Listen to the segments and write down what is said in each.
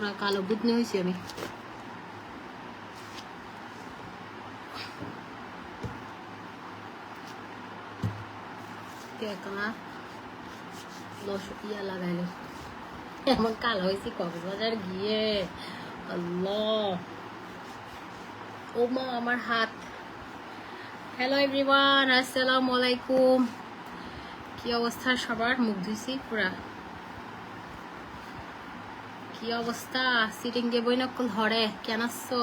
পুরা কালো বুতনি হয়েছি আমি। ইয়া লাগাইলো এমন কালো হয়েছি কক্সবাজার গিয়ে। আল্লাহ, ও মা আমার হাত। হ্যালো এভরিওয়ান, আসসালামু আলাইকুম। কি অবস্থা সবার? মুখ ধুইছি পুরা। কি অবস্থা? সিটিং দিয়ে বই নকল ধরে কেন আসছো?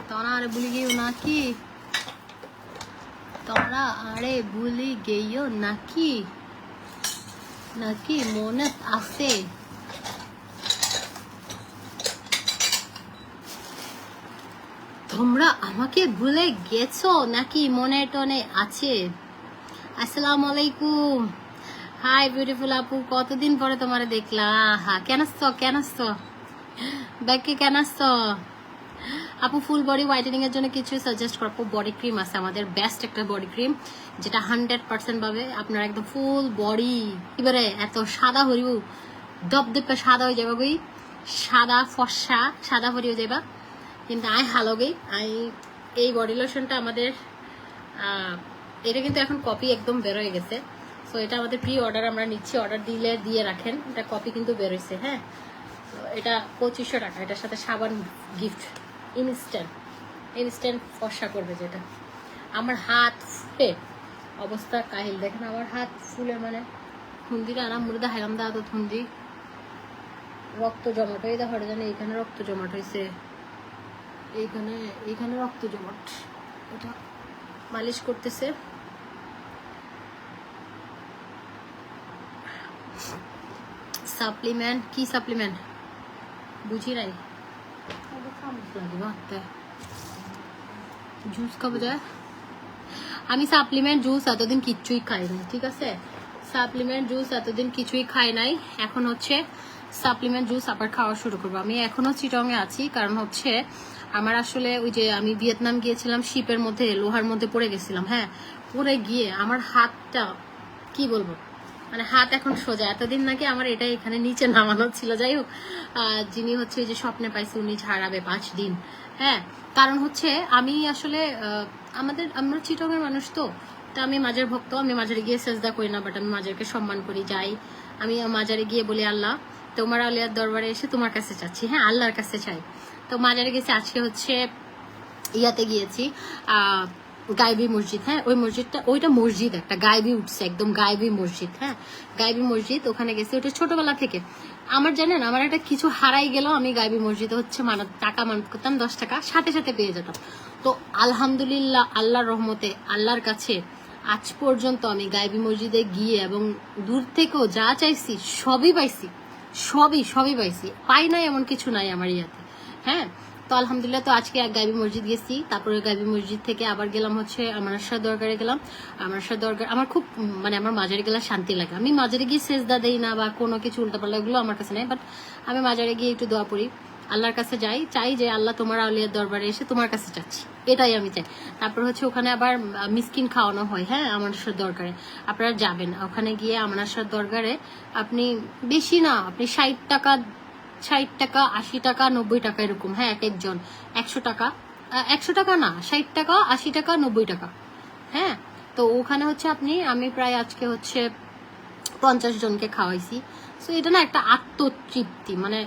তোরা আরে ভুলি গেও নাকি? তোরা আরে ভুলি গেও নাকি? নাকি মনে আছে? তোমরা আমাকে ভুলে গেছো নাকি মনে টনে আছে? আসসালামু আলাইকুম। হাই বিউটিফুল আপু, কতদিন পরে তোমারে দেখলাম। হ্যাঁ, কেন আসছো? কেন আসছো ব্যাগকে? কেন আসছো আপু? ফুল বডি হোয়াইটেনিং এর জন্য কিছু সাজেস্ট করো আপু? বডি ক্রিম আছে আমাদের, বেস্ট একটা বডি ক্রিম যেটা 100% পাবে আপনার একদম ফুল বডি। এবারে এত সাদা হরিব, দপদপে সাদা হয়ে যাবে গই, সাদা ফর্সা সাদা হরিয়ে যাবা। কিন্তু আই হালো গই এই বডি লোশনটা আমাদের এটা কিন্তু এখন কপি একদম বেরোয় গেছে। সো এটা আমাদের প্রি অর্ডার আমরা নিচ্ছি, অর্ডার দিলে দিয়ে রাখেন। এটা কপি কিন্তু বেরোইছে। হ্যাঁ, এটা 2500 টাকা। এটার সাথে সাবান গিফট, ইনস্ট্যান্ট ফর্সা করবে যেটা। আমার হাত ফুলে অবস্থা কাহিল দেখেন, আমার হাত ফুলে মানে থুন্দিটা আনা মুড়ে দেখাইলাম দা তো থুন্দি রক্ত জমাট হয়ে দেখা জানি এইখানে রক্ত জমাট হয়েছে, এইখানে রক্ত জমাট। এটা মালিশ করতেছে। সাপ্লিমেন্ট কি সাপ্লিমেন্ট বুঝি নাই। জুস খাবো যায়। আমি সাপ্লিমেন্ট জুস এতদিন কিচ্ছুই খাই নাই, ঠিক আছে? সাপ্লিমেন্ট জুস এতদিন কিছুই খাই নাই। এখন হচ্ছে সাপ্লিমেন্ট জুস আবার খাওয়া শুরু করবো। আমি এখনো চিটংয়ে আছি, কারণ হচ্ছে আমার আসলে ওই যে আমি ভিয়েতনাম গিয়েছিলাম, শিপের মধ্যে লোহার মধ্যে পড়ে গেছিলাম। হ্যাঁ, পড়ে গিয়ে আমার হাতটা কি বলবো, মানে হাত এখন সোজা। এতদিন নাকি আমার এটা এখানে নিচে নামানো ছিল। যাই হোক, যিনি হচ্ছে যে স্বপ্নে পাইছে উনি ঝাড়াবে 5 দিন। হ্যাঁ, কারণ হচ্ছে আমি আসলে আমরা চিটংয়ের মানুষ তো আমি মাজার ভক্ত। আমি মাজারে গিয়ে সেজদা করি না, বাট আমি মাজারকে সম্মান করি, যাই। আমি মাজারে গিয়ে বলি আল্লাহ তোমার আলিয়ার দরবারে এসে তোমার কাছে চাচ্ছি। হ্যাঁ, আল্লাহর কাছে চাই। তো মাজারে গেছি। আজকে হচ্ছে ইয়াতে গিয়েছি গাইবি মসজিদ। হ্যাঁ, ওই মসজিদটা, ওইটা মসজিদ একটা গাইবি উঠছে, একদম গাইবি মসজিদ। হ্যাঁ, গাইবি মসজিদ, ওখানে গেছি। ওটা ছোটবেলা থেকে আমার, জানেন, আমার একটা কিছু হারাই গেল, আমি গাইবি মসজিদে হচ্ছে টাকা মানত করতাম, 10 টাকা সাথে সাথে পেয়ে যেতাম। তো আলহামদুলিল্লাহ, আল্লাহর রহমতে, আল্লাহর কাছে আজ পর্যন্ত আমি গাইবি মসজিদে গিয়ে এবং দূর থেকেও যা চাইছি সবই পাইছি, সবই পাইছি। পাই নাই এমন কিছু নাই আমার ইয়াতে। হ্যাঁ, তো আলহামদুলিল্লাহ। তো আজকে এক গাইবি মসজিদ গেছি, তারপরে গাইবি মসজিদ থেকে আবার গেলাম হচ্ছে আমানশাহ দরগারে গেলাম। আমানশাহ দরগার আমার খুব মানে আমার মাজারে গেলে শান্তি লাগে। আমি মাজারে গিয়ে সেজদা দেই না বা কোনো কিছু উল্টাপাল্লা, এগুলো আমার কাছে নেই। বাট আমি মাজারে গিয়ে একটু দোয়া পড়ি, আল্লাহর কাছে চাই যে আল্লাহ তোমার আউলিয়ার দরবারে এসে তোমার কাছে চাচ্ছি, এটাই আমি চাই। তারপর হচ্ছে ওখানে আবার মিসকিন খাওয়ানো হয়। হ্যাঁ, আমানশাহ দরগারে আপনারা যাবেন। ওখানে গিয়ে আমানশাহ দরগারে আপনি বেশি না, আপনি 60 টাকা 80 টাকা 90 টাকা এরকম। হ্যাঁ, এক একজন 100 টাকা, 100 টাকা না, 60 টাকা 80 টাকা 90 টাকা। হ্যাঁ, তো ওখানে হচ্ছে আমি প্রায় আজকে হচ্ছে 50 জনকে খাওয়াইছি। সো এটা না একটা আত্মতৃপ্তি। মানে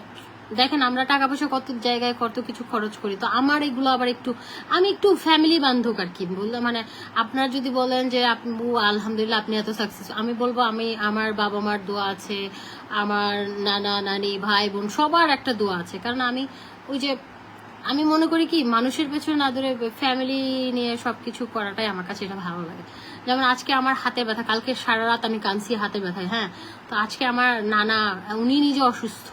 দেখেন, আমরা টাকা পয়সা কত জায়গায় কত কিছু খরচ করি, তো আমার এগুলো আবার আমি একটু ফ্যামিলি বান্ধব আর কি বললাম। মানে আপনার যদি বলেন যে আপু আলহামদুলিল্লাহ আপনি এত সাকসেস, আমি বলবো আমার বাবা মার দোয়া আছে, আমার নানা নানি ভাই বোন সবার একটা দোয়া আছে। কারণ আমি মনে করি কি, মানুষের পেছনে না ধরে ফ্যামিলি নিয়ে সবকিছু করাটাই আমার কাছে এটা ভালো লাগে। যেমন আজকে আমার হাতে ব্যথা, কালকে সারা রাত আমি কাঁদছি হাতে ব্যথায়। হ্যাঁ, তো আজকে আমার নানা, উনি নিজে অসুস্থ,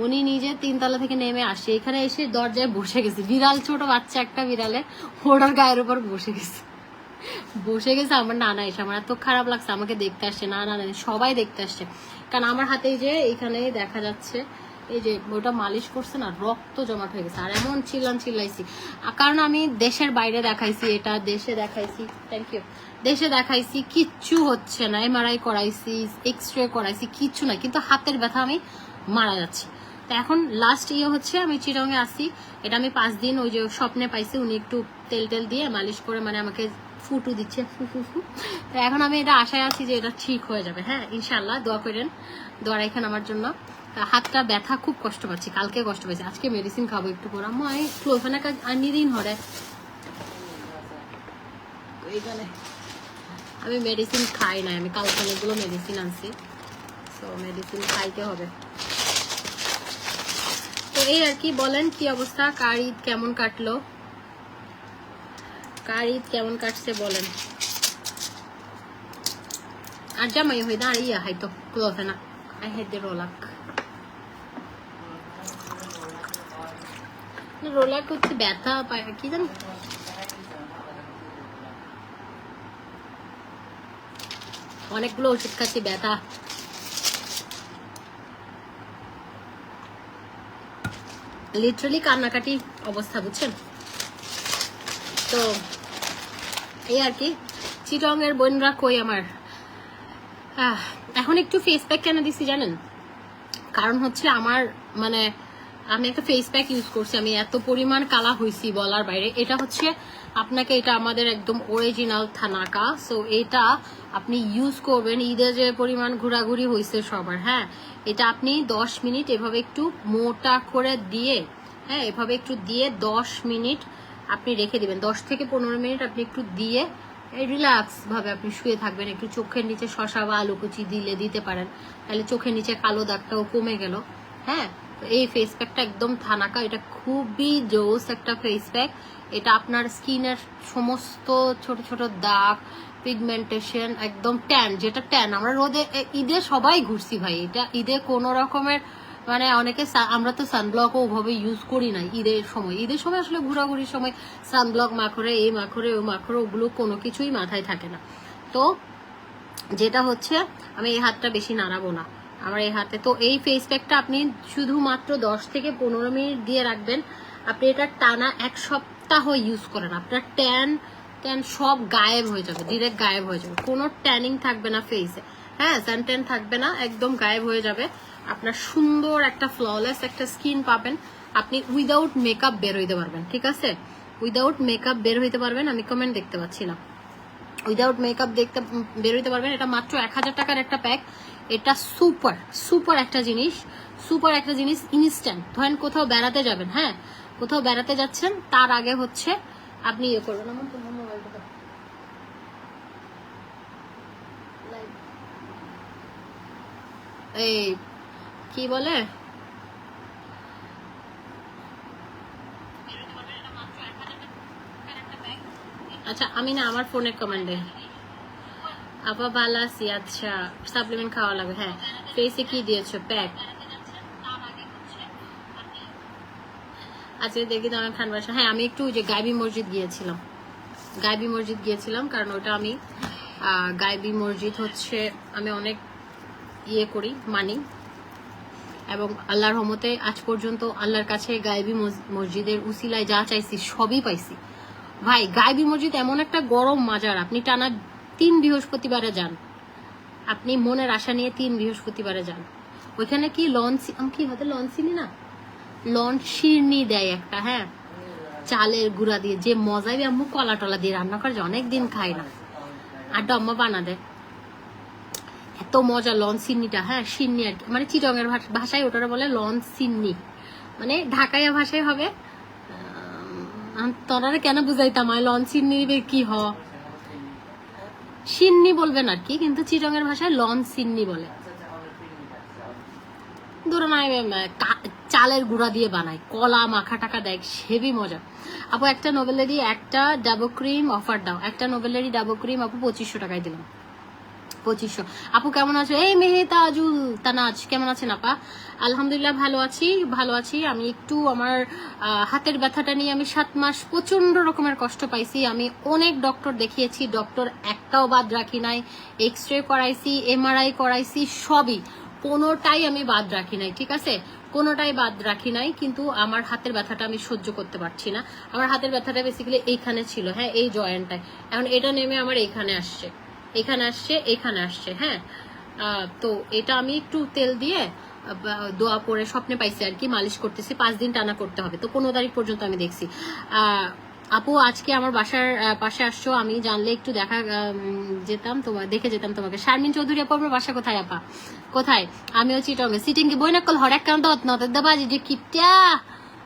উনি নিজে 3 তলা থেকে নেমে আসে, এখানে এসে দরজায় বসে গেছে। বিড়াল, ছোট বাচ্চা একটা বিড়ালে ওনার গায়ের উপর বসে গেছে। আমার নানা এসে, আমার এত খারাপ লাগছে। আমাকে দেখতে আসছে, নানা সবাই দেখতে আসছে। কারণ আমার হাতে যে এখানে দেখা যাচ্ছে, এই যে ওটা মালিশ করছে না, রক্ত জমাট হয়ে গেছে। আর এমন চিল্লাইছি, কারণ আমি দেশের বাইরে দেখাইছি, এটা দেশে দেখাইছি, থ্যাংক ইউ, দেশে দেখাইছি, কিচ্ছু হচ্ছে না। MRI করাইছি, এক্সরে করাইছি, কিচ্ছু না, কিন্তু হাতের ব্যথা আমি মারা যাচ্ছি। তো এখন লাস্ট হচ্ছে আমি চিটংয়ে আসি, এটা আমি 5 দিন ওই যে স্বপ্নে পাইছি, উনি একটু তেল টেল দিয়ে মালিশ করে মানে আমাকে ফুটু দিচ্ছে ফু ফু ফু। তো এখন আমি এটা আশায় আছি যে এটা ঠিক হয়ে যাবে, হ্যাঁ ইনশাল্লাহ। দোয়া করেন, দোয়া রাখেন আমার জন্য। হাতটা ব্যথা, খুব কষ্ট পাচ্ছি, কালকে কষ্ট পাচ্ছি, আজকে মেডিসিন খাবো একটু পর। আমি ক্লোফেনা কাজ আনি দিন হরে এইখানে আমি মেডিসিন খাই না, আমি কালকে অনেকগুলো মেডিসিন আনছি, তো মেডিসিন খাইতে হবে। তো এই আর কি, বলেন কি অবস্থা, কার ঈদ কেমন কাটলো, কার ঈদ কেমন কাটছে বলেন। আর জামাই হয়ে দাঁড়িয়ে হয়তো ক্লোফেনা আই হেড দ্য রোলাক। রোলাক হচ্ছে ব্যথা পায় কি জানি, অনেকগুলো ওষুধ খাচ্ছি ব্যথা। লিটারালি কান্নাকাটি অবস্থা, বুঝছেন। তো এই আর কি, চিটং এর বোনরা কই আমার। এখন একটু ফেস প্যাক কেন দিছি জানেন, কারণ হচ্ছে আমার মানে আমি একটা ফেস প্যাক ইউজ করছি, আমি এত পরিমাণ কালা হয়েছি বলার বাইরে। এটা হচ্ছে আপনাকে, এটা আমাদের একদম অরিজিনাল থানাকা, সো এটা আপনি ইউজ করবেন। ঈদে যে পরিমাণ ঘোরাঘুরি হয়েছে সবার, হ্যাঁ এটা আপনি 10 মিনিট এভাবে একটু মোটা করে দিয়ে, হ্যাঁ এভাবে একটু দিয়ে 10 মিনিট আপনি রেখে দিবেন, 10 থেকে 15 মিনিট আপনি একটু দিয়ে রিল্যাক্স ভাবে আপনি শুয়ে থাকবেন। একটু চোখের নিচে শসা বা আলু কুচি দিতে পারেন, তাহলে চোখের নিচে কালো দাগটাও কমে গেল। হ্যাঁ এই ফেস প্যাকটা একদম থানাকা, এটা খুবই জোস একটা ফেস প্যাক। এটা আপনার স্কিনের সমস্ত ছোট ছোট দাগ, পিগমেন্টেশন, একদম ট্যান, যেটা ট্যান আমরা রোদে ঈদে সবাই ঘুরছি ভাই, এটা ঈদে কোনো রকমের মানে অনেকে, আমরা তো সানব্লকও ওভাবে ইউজ করি না ঈদের সময়। ঈদের সময় আসলে ঘোরাঘুরির সময় সানব্লক মাখরে, এই মাখরে ও মাখরে, ওগুলো কোনো কিছুই মাথায় থাকে না। তো যেটা হচ্ছে, আমি এই হাতটা বেশি নাড়াবো না আমার এই হাতে। তো এই ফেস প্যাকটা আপনি শুধুমাত্র 10 থেকে 15 মিনিট দিয়ে রাখবেন। আপনি এটা টানা 1 সপ্তাহ ইউজ করেন, আপনার ট্যান সব গায়েব হয়ে যাবে, ডিরেক্ট গায়েব হয়ে যাবে, কোনো ট্যানিং থাকবে না ফেসে, হ্যাঁ সান ট্যান থাকবে না, একদম গায়েব হয়ে যাবে। আপনার সুন্দর একটা ফ্ললেস একটা স্কিন পাবেন, আপনি উইদাউট মেকআপ বের হইতে পারবেন, ঠিক আছে, উইদাউট মেকআপ বের হইতে পারবেন। আমি কমেন্ট দেখতে পাচ্ছি না, উইদাউট মেকআপ দেখতে বের হইতে পারবেন। এটা মাত্র 1000 টাকার একটা প্যাক। এটা সুপার সুপার একটা জিনিস, সুপার একটা জিনিস, ইনস্ট্যান্ট। ধরেন কোথাও বেড়াতে যাবেন, হ্যাঁ কোথাও বেড়াতে যাচ্ছেন, তার আগে হচ্ছে আপনি ইয়ে করবেন। আমার তোমার মোবাইলটা এই কি বলে, আচ্ছা আমি না আমার ফোনের কমান্ডে আপা ভালো আছি। আচ্ছা সাপ্লিমেন্ট খাওয়া লাগবে, হ্যাঁ ফেসে কি দিয়েছো প্যাক? আচ্ছা দেখি তো আমার খান বাসা, হ্যাঁ আমি একটু যে গাইবি মসজিদ গিয়েছিলাম, কারণ ওটা আমি গাইবি মসজিদ হচ্ছে আমি অনেক ইয়ে করি মানি, এবং আল্লাহর রহমতে আজ পর্যন্ত আল্লাহর কাছে গাইবি মসজিদের উসিলায় যা চাইছি সবই পাইছি ভাই। গাইবি মসজিদ এমন একটা গরম মাজার, আপনি টানা 3 বৃহস্পতিবারে যান, আপনি মনের আশা নিয়ে 3 বৃহস্পতিবারে যান। ওইখানে কি কি হতে লঞ্চিনি না লঞ্চ শিরনি দেয় একটা, হ্যাঁ চালের গুঁড়া দিয়ে, যে মজাই আম্মু কলা টলা দিয়ে রান্না করে, অনেকদিন খাই না, আর আম্মা বানা দেয়, এত মজা লঞ্চ সিন্নিটা। হ্যাঁ সিন্নি আর কি, মানে চিটংয়ের ভাষায় ওটারা বলে লঞ্চ সিন্নি, মানে ঢাকাইয়া ভাষায় হবে। তোরা কেন বুঝাইতাম লঞ্চ সিন্নি কি হ, সিন্নি বলবেন আর কি, কিন্তু চিটংয়ের ভাষায় লঞ্চ সিন্নি বলে। চালের গুঁড়া দিয়ে বানায়, কলা মাখা টাকা দেয়, হেভি মজা। আপু একটা নোবেলেরই একটা ডাবো ক্রিম অফার দাও, একটা নোবেলেরই ডাবো ক্রিম আপু 2500 টাকায় দিলাম, 2500। আপু কেমন আছো? এই মেহতাজুল তানাজ কেমন আছেন আপা? আলহামদুলিল্লাহ ভালো আছি। আমি একটু আমার হাতের ব্যথাটা নিয়ে আমি 7 মাস প্রচন্ড রকমের কষ্ট পাইছি। আমি অনেক ডক্টর দেখিয়েছি, ডক্টর একটাও বাদ রাখি নাই, এক্সরে করাইছি, এমআরআই করাইছি, সবই কোনোটাই আমি বাদ রাখি নাই, ঠিক আছে কোনোটাই বাদ রাখি নাই। কিন্তু আমার হাতের ব্যথাটা আমি সহ্য করতে পারছি না। আমার হাতের ব্যথাটা বেসিক্যালি এইখানে ছিল, হ্যাঁ এই জয়েন্টটায়, এখন এটা নেমে আমার এইখানে আসছে, এখানে আসছে, হ্যাঁ তো এটা আমি একটু তেল দিয়ে দোয়া পড়ে স্বপ্নে পাইছি আর কি, মালিশ করতেছি, 5 দিন টানা করতে হবে। তো 15 তারিখ পর্যন্ত আমি দেখছি। আপু আজকে আমার বাসার পাশে আসছো, আমি জানলে একটু দেখা যেতাম, তোমার দেখে যেতাম তোমাকে। শারমিন চৌধুরী আপু, আমার বাসা কোথায় আপা? কোথায়? আমিও চিটঙ্গে। সিটিংকে বই না কল হরেক কান দত নতের দা বাজি যে কিপটা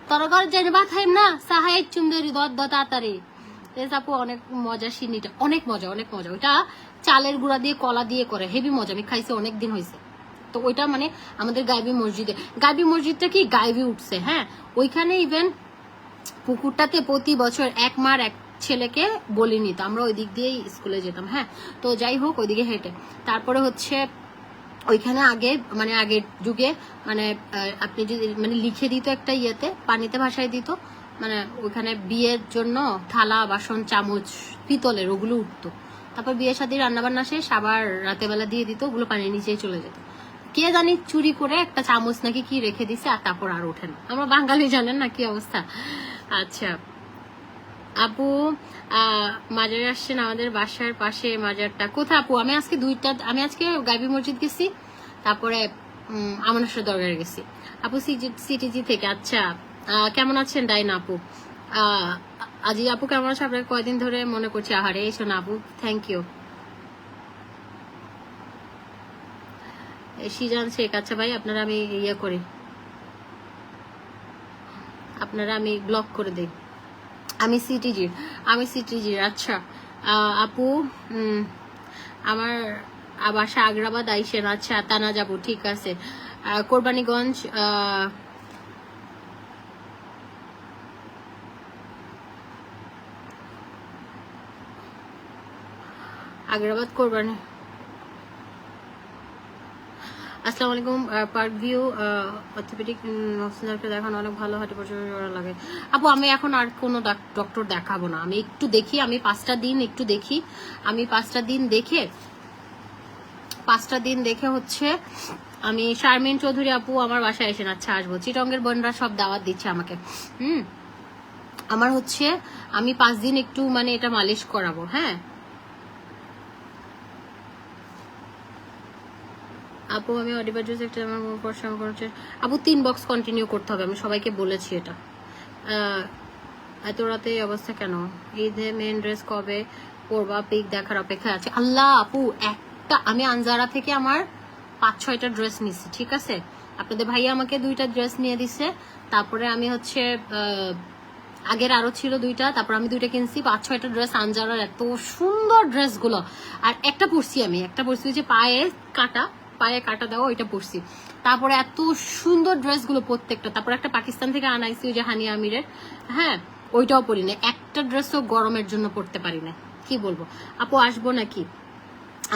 তোর ঘর যাই বাথাইম না সাহাই চুন্দরি দত দত তাড়াতাড়ি। আপু অনেক মজা, সিন্নিটা অনেক মজা, অনেক মজা। ওইটা চালের গুঁড়া দিয়ে কলা দিয়ে করে, হেভি মজা। আমি খাইছি, অনেক দিন হয়েছে। তো ওইটা মানে আমাদের গাইবি মসজিদে, গাইবি মসজিদটা কি গাইবি উঠছে, হ্যাঁ, ওইখানে ইভেন পুকুরটাতে প্রতি বছর এক মার এক ছেলেকে বলি নিত, আমরা ওই দিক দিয়েই স্কুলে যেতাম। হ্যাঁ, তো যাই হোক, ওইদিকে হেঁটে তারপরে হচ্ছে ওইখানে আগে মানে আগের যুগে মানে আপনি যদি মানে লিখে দিত একটা ইয়েতে, পানিতে ভাসায় দিত, মানে ওইখানে বিয়ের জন্য থালা বাসন চামচ পিতলের ওগুলো উঠতো। তারপর বিয়ের সাথে রান্নাবান্না শেষ আবার রাতে বেলা দিয়ে দিত, ওগুলো পানির নিচেই চলে যেত। কে জানি চুরি করে একটা চামচ নাকি কি রেখে দিছে, আর তারপর আর ওঠে না। আমরা বাঙালি, জানেন না কি অবস্থা। আচ্ছা আপু, মাজারে আসছেন? আমাদের বাসার পাশে মাজারটা কোথা আপু? আমি আজকে গাইবি মসজিদ গেছি, তারপরে আমানুষের দরবারে গেছি আপু, সিটিজি থেকে। আচ্ছা কেমন আছেন ডাইনা আপু? আজি আপু কেমন আছে? আপনাকে কয়দিন ধরে মনে করছি। আহারে এসো না আপু, থ্যাংক ইউ। সিজান শেখ, আচ্ছা ভাই আপনারা আমি ইয়ে করি, আপনারা আমি ব্লক করে দিই। আমি সিটিজির। আচ্ছা আপু, আমার বাসা আগ্রাবাদ, আইসেন। আচ্ছা তানা যাবো, ঠিক আছে। কোরবানীগঞ্জ, আগ্রাবাদ কোরবানি। আসসালামু আলাইকুম। পার্ক ভিউ অর্থোপেডিক নফসিনারকে দেখানো অনেক ভালো, হাঁটি পর্যন্ত লাগে আপু। আমি এখন আর কোনো ডক্টর দেখাবো না, আমি একটু দেখি, আমি 5টা দিন একটু দেখি, আমি 5টা দিন দেখে হচ্ছে আমি। শারমিন চৌধুরী আপু আমার বাসায় এসেন। আচ্ছা আসবো। চিটঙ্গের বোনরা সব দাওয়াত দিচ্ছে আমাকে। আমার হচ্ছে আমি 5 দিন একটু মানে এটা মালিশ করাবো। হ্যাঁ আপু, আমি অডিবার জুস একটা আমার পড়াশোনা করছে আপু, 3 বক্স কন্টিনিউ করতে হবে, আমি সবাইকে বলেছি এটা। এত রাতে এই অবস্থা কেন? ঈদে মেন ড্রেস কবে পরবা? পিক দেখার অপেক্ষায় আছে। আল্লাহ আপু, একটা আমি আনজারা থেকে আমার 5-6টা ড্রেস নিছি, ঠিক আছে। আপনাদের ভাইয়া আমাকে 2টা ড্রেস নিয়ে দিছে, তারপরে আমি হচ্ছে আগের আরো ছিল 2টা, তারপর আমি 2টা কিনছি। 5-6টা ড্রেস আনজারার, এত সুন্দর ড্রেসগুলো। আর একটা পরছি যে পায়ে কাটা দেওয়া, ওইটা পরছি। তারপরে এত সুন্দর ড্রেসগুলো প্রত্যেকটা। তারপর একটা পাকিস্তান থেকে আনাইছি, ওই যে হানিয়া আমিরের, হ্যাঁ ওইটাও পরি না। একটা ড্রেসও গরমের জন্য পরতে পারি না, কি বলবো। আপু আসবো নাকি?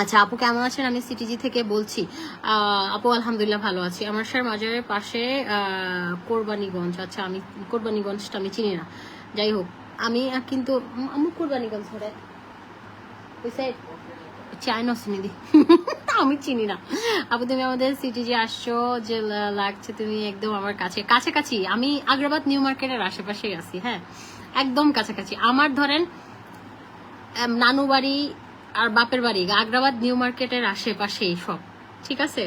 আচ্ছা আপু কেমন আছেন? আমি সিটিজি থেকে বলছি। আপু আলহামদুলিল্লাহ ভালো আছি। আমার স্যার মাজারের পাশে কোরবানীগঞ্জ। আচ্ছা আমি কোরবানীগঞ্জটা আমি চিনি না, যাই হোক। আমি কিন্তু আমি কোরবানীগঞ্জ ধরে চায়না চিনি দি আমি চিনি না আপু। তুমি আমাদের সিটিজি আসছো যে লাগছে, তুমি একদম আমার কাছাকাছি। আমি আগ্রাবাদ নিউ মার্কেটের আশেপাশেই আছি, হ্যাঁ একদম কাছাকাছি। আমার ধরেন নানু বাড়ি আর বাপের বাড়ি আগ্রাবাদ নিউ মার্কেটের আশেপাশেই সব, ঠিক আছে,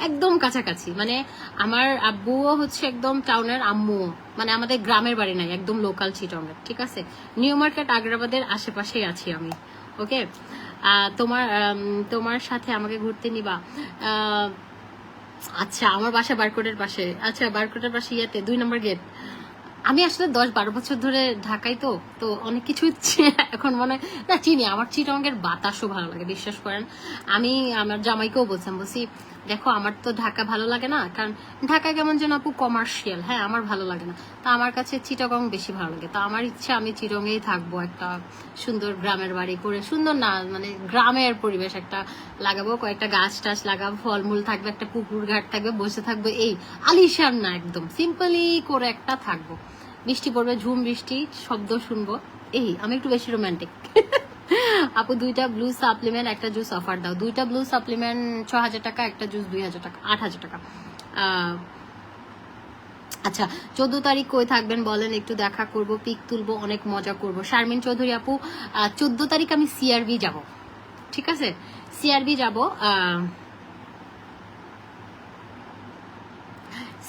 একদম কাছাকাছি। মানে আমার আব্বুও হচ্ছে একদম টাউনের, আম্মুও মানে আমাদের গ্রামের বাড়ি নাই, একদম লোকাল চিটংয়ের, ঠিক আছে। নিউ মার্কেট আগ্রাবাদের আশেপাশেই আছি আমি, ওকে। তোমার সাথে আমাকে ঘুরতে নিবা? আচ্ছা আমার বাসা বারকোটের পাশে। আচ্ছা বারকোটের পাশে ইয়েতে 2 নম্বর গেট। আমি আসলে 10-12 বছর ধরে ঢাকাই, তো অনেক কিছু এখন মনে হয় না চিনি। আমার চিটংয়ের বাতাসও ভালো লাগে, বিশ্বাস করেন। আমি আমার জামাইকেও বলছি দেখো আমার তো ঢাকা ভালো লাগে না, কারণ ঢাকা কেমন যেন আপু কমার্শিয়াল, হ্যাঁ আমার ভালো লাগে না। তো আমার কাছে চিটাগং বেশি ভালো লাগে। তো আমার ইচ্ছা আমি চিটংয়েই থাকবো, একটা সুন্দর গ্রামের বাড়ি করে, সুন্দর না মানে গ্রামের পরিবেশ একটা লাগাবো, কয়েকটা গাছ টাছ লাগাবো, ফলমূল থাকবে, একটা পুকুর ঘাট থাকবে, বসে থাকবো, এই আলিশান না, একদম সিম্পলি করে একটা থাকবো। বৃষ্টি পড়বে, ঝুম বৃষ্টি শব্দ শুনবো, এই আমি একটু বেশি রোমান্টিক। আপু 2টা ব্লু সাপ্লিমেন্ট একটা জুস অফার দাও। 2টা ব্লু সাপ্লিমেন্ট 6000 টাকা, একটা জুস 2000 টাকা, 8000 টাকা। আচ্ছা 14 তারিখ কই থাকবেন বলেন, একটু দেখা করব, পিক তুলবো, অনেক মজা করব। শারমিন চৌধুরী আপু 14 তারিখ আমি সিআরবি যাব, ঠিক আছে, সিআরবি যাব।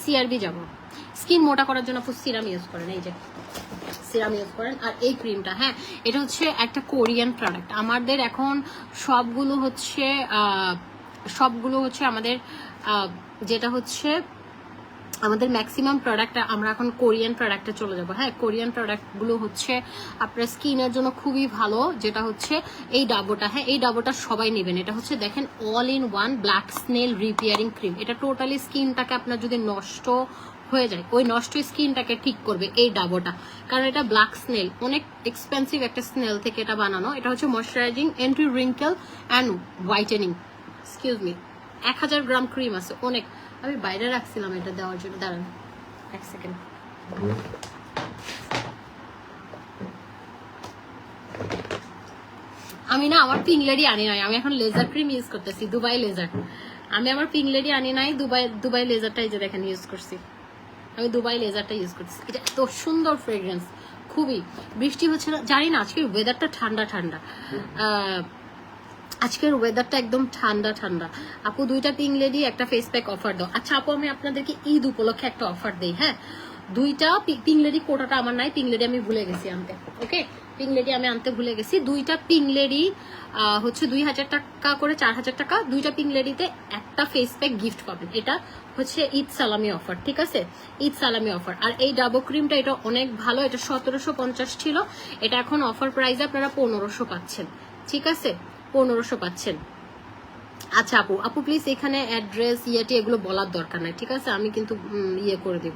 সিআরবি যাব। স্কিন মোটা করার জন্য আপু সিরাম ইউজ করেন, এই যে সিরাম ইউজ করেন। আর এই ক্রিমটা, হ্যাঁ এটা হচ্ছে একটা কোরিয়ান প্রোডাক্ট। আমাদের এখন সবগুলো হচ্ছে আমাদের যেটা হচ্ছে আমাদের ম্যাক্সিমাম প্রোডাক্ট আমরা এখন কোরিয়ান প্রোডাক্টে চলে যাবো। হ্যাঁ, কোরিয়ান প্রোডাক্টগুলো হচ্ছে আপনার স্কিনের জন্য খুবই ভালো। যেটা হচ্ছে এই ডাবোটা, হ্যাঁ এই ডাবোটা সবাই নেবেন। এটা হচ্ছে দেখেন all in one black snail repairing cream. এটা টোটালি স্কিনটাকে আপনার যদি নষ্ট হয়ে যায় ওই নষ্ট স্কিনটাকে ঠিক করবে এই ডাবোটা, কারণ এটা ব্ল্যাক স্নেল, অনেক এক্সপেন্সিভ একটা স্নেল থেকে এটা বানানো। এটা হচ্ছে moisturising, anti wrinkle and whitening. Excuse me, 1000 gram cream আছে, অনেক। আমি বাইরে রাখছিলাম এটা দেওয়ার জন্য, দাঁড়ান এক সেকেন্ড। আমি না আমার পিঙ্ক লেডি আনি নাই, আমি এখন লেজার ক্রিম ইউজ করতেছি, দুবাই লেজার। আমি আমার পিঙ্ক লেডি আনি নাই, দুবাই লেজারটা এই যে দেখেন ইউজ করছি। আমি দুবাই লেজারটা ইউজ করতেছি। এটা এত সুন্দর ফ্রেগ্রেন্স, খুবই। বৃষ্টি হচ্ছে না, জানি না আজকের ওয়েদারটা ঠান্ডা ঠান্ডা, আজকের ওয়েদারটা একদম ঠান্ডা ঠান্ডা। আপু 2টা পিঙ্ক লেডি একটা ফেস প্যাক অফার দাও। আচ্ছা আপু আমি আপনাদেরকে ঈদ উপলক্ষে একটা অফার দেই। হ্যাঁ 2টা পিঙ্ক লেডি, কোটাটা আমার নাই, পিঙ্ক লেডি আমি ভুলে গেছি আনতে। ওকে, পিঙ্ক লেডি আমি আনতে ভুলে গেছি। 2টা পিঙ্ক লেডি হচ্ছে 2000 টাকা করে, 4000 টাকা। 2টা পিঙ্ক লেডিতে একটা ফেস প্যাক গিফট পাবেন। এটা হচ্ছে ঈদ সালামি অফার, ঠিক আছে, ঈদ সালামি অফার। আর এই ডাবো ক্রিমটা এটা অনেক ভালো, এটা 1750 ছিল, এটা এখন অফার প্রাইসে আপনারা 1500 পাচ্ছেন, ঠিক আছে, 1500 পাচ্ছেন। আচ্ছা আপু প্লিজ এখানে অ্যাড্রেস ইয়েটি এগুলো বলার দরকার নাই, ঠিক আছে, আমি কিন্তু ইয়ে করে দিব।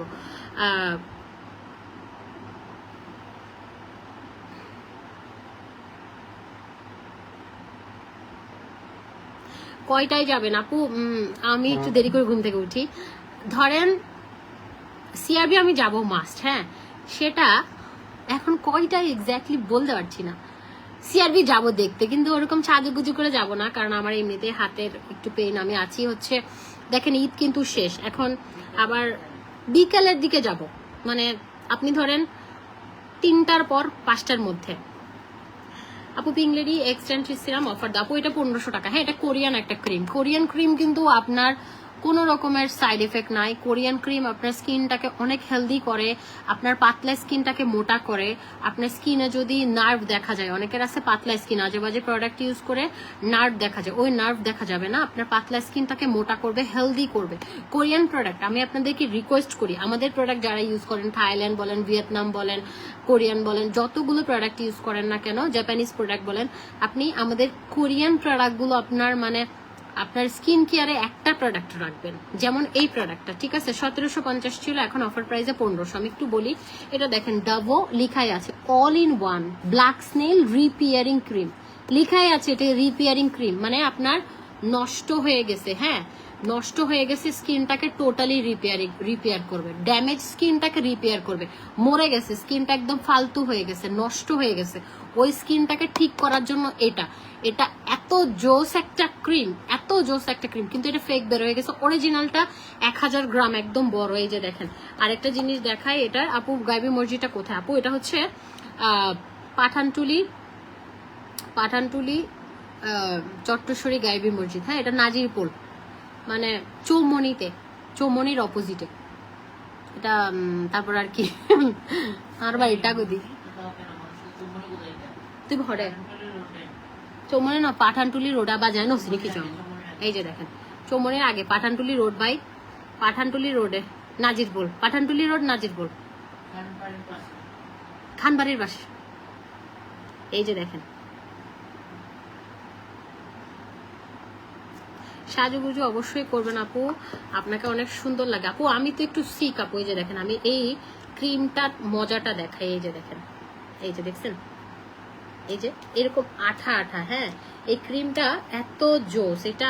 কয়টায় যাবেন আপু? আমি একটু দেরি করে ঘুম থেকে উঠি। ধরেন সিআরবি আমি যাব মাস্ট, হ্যাঁ সেটা এখন কয়টায় এক্স্যাক্টলি বলতে পারছি না। সিআরবি যাব দেখতে, কিন্তু ওরকম সাজুগুজু করে যাব না, কারণ আমার এমনিতে হাতের একটু পেইন। আমি আছি হচ্ছে দেখেন ঈদ কিন্তু শেষ, এখন আবার বিকালের দিকে যাব, মানে আপনি ধরেন 3টার পর 5টার মধ্যে। আপু pink lady extent serum offer দাও। আপু এটা 1500 টাকা। হ্যাঁ এটা কোরিয়ান একটা ক্রিম, কোরিয়ান ক্রিম কিন্তু আপনার কোনো রকমের সাইড এফেক্ট নাই। কোরিয়ান ক্রিম আপনার স্কিনটাকে অনেক হেলদি করে, আপনার পাতলা স্কিনটাকে মোটা করে। আপনার স্কিনে যদি নার্ভ দেখা যায়, অনেকের আছে পাতলা স্কিন, আজে বাজে প্রোডাক্ট ইউজ করে নার্ভ দেখা যায়, ওই নার্ভ দেখা যাবে না। আপনার পাতলা স্কিনটাকে মোটা করবে, হেলদি করবে। কোরিয়ান প্রোডাক্ট আমি আপনাদেরকে রিকোয়েস্ট করি, আমাদের প্রোডাক্ট যারা ইউজ করেন, থাইল্যান্ড বলেন, ভিয়েতনাম বলেন, কোরিয়ান বলেন, যতগুলো প্রোডাক্ট ইউজ করেন না কেন, জাপানিজ প্রোডাক্ট বলেন, আপনি আমাদের কোরিয়ান প্রোডাক্টগুলো আপনার মানে আপনার স্কিন কেয়ারে একটা প্রোডাক্ট রাখবেন। যেমন এই প্রোডাক্টটা, ঠিক আছে, 1750 ছিল, এখন অফার প্রাইসে 1500। আমি একটু বলি, এটা দেখেন ডাভো লিখাই আছে all in one black snail repairing cream, লিখাই আছে এটা রিপেয়ারিং ক্রিম, মানে আপনার নষ্ট হয়ে গেছে, হ্যাঁ নষ্ট হয়ে গেছে স্কিনটাকে টোটালি রিপেয়ার করবে, ড্যামেজ স্কিনটাকে রিপেয়ার করবে। মরে গেছে স্কিনটা, একদম ফালতু হয়ে গেছে, নষ্ট হয়ে গেছে, ওই স্কিনটাকে ঠিক করার জন্য এটা এত জোস একটা ক্রিম, এত জোস একটা ক্রিম। কিন্তু এটা ফেক বের হয়ে গেছে, অরিজিনালটা 1000 গ্রাম একদম বড়। এই যে দেখেন, আরেকটা জিনিস দেখাই, এটার আপু গাইবি মসজিদটা কোথায়? আপু এটা হচ্ছে পাঠানটুলি চট্টশ্বরী গাইবি মসজিদ। হ্যাঁ এটা নাজিরপুর, মানে চৌমনির অপোজিটে এটা। তারপর আর কি আর বাড়িটা গদি তুই ঘরে চৌমনি না, পাঠানটুলি রোড আবার যায় নসিনি কিছু। এই যে দেখেন চৌমনির আগে পাঠানটুলি রোড, বাই পাঠানটুলি রোডে নাজিরপুর, পাঠানটুলি রোড নাজিরপুর, খানবাড়ির পাশে। এই যে দেখেন সাজুগুজু অবশ্যই করবেন আপু, আপনাকে অনেক সুন্দর লাগে আপু। আমি তো একটু সিক আপু, এই যে দেখেন আমি এই ক্রিমটার মজাটা দেখাই। এই যে দেখেন, এই যে দেখছেন, এই যে এরকম আঠা আঠা, হ্যাঁ এই ক্রিমটা এত জোস। এটা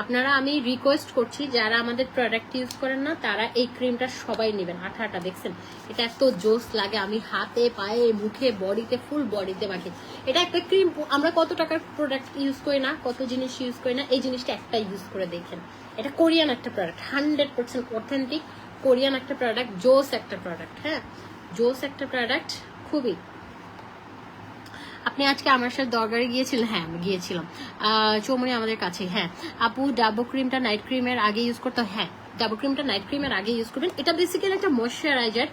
আপনারা, আমি রিকোয়েস্ট করছি যারা আমাদের প্রোডাক্ট ইউজ করেন না তারা এই ক্রিমটা সবাই নেবেন। আঠা আঠা দেখছেন, এটা এত জোস লাগে। আমি হাতে পায়ে মুখে বডিতে ফুল বডিতে মাখি। এটা একটা ক্রিম, আমরা কত টাকার প্রোডাক্ট ইউজ করি না, কত জিনিস ইউজ করি না, এই জিনিসটা একটা ইউজ করে দেখেন। এটা কোরিয়ান একটা প্রোডাক্ট, 100% অথেন্টিক কোরিয়ান একটা প্রোডাক্ট, জোস একটা প্রোডাক্ট, হ্যাঁ জোস একটা প্রোডাক্ট খুবই। আপনি আজকে আমার সাথে দরগারে গিয়েছিলেন? হ্যাঁ আমি গিয়েছিলাম, চৌমনি আমাদের কাছে। হ্যাঁ আপু ডাবো ক্রিমটা নাইট ক্রিমের আগে ইউজ করতে? হ্যাঁ ডাবল ক্রিমটা নাইট ক্রিমের আগে ইউজ করবেন। এটা বেসিক্যালি একটা ময়শ্চারাইজার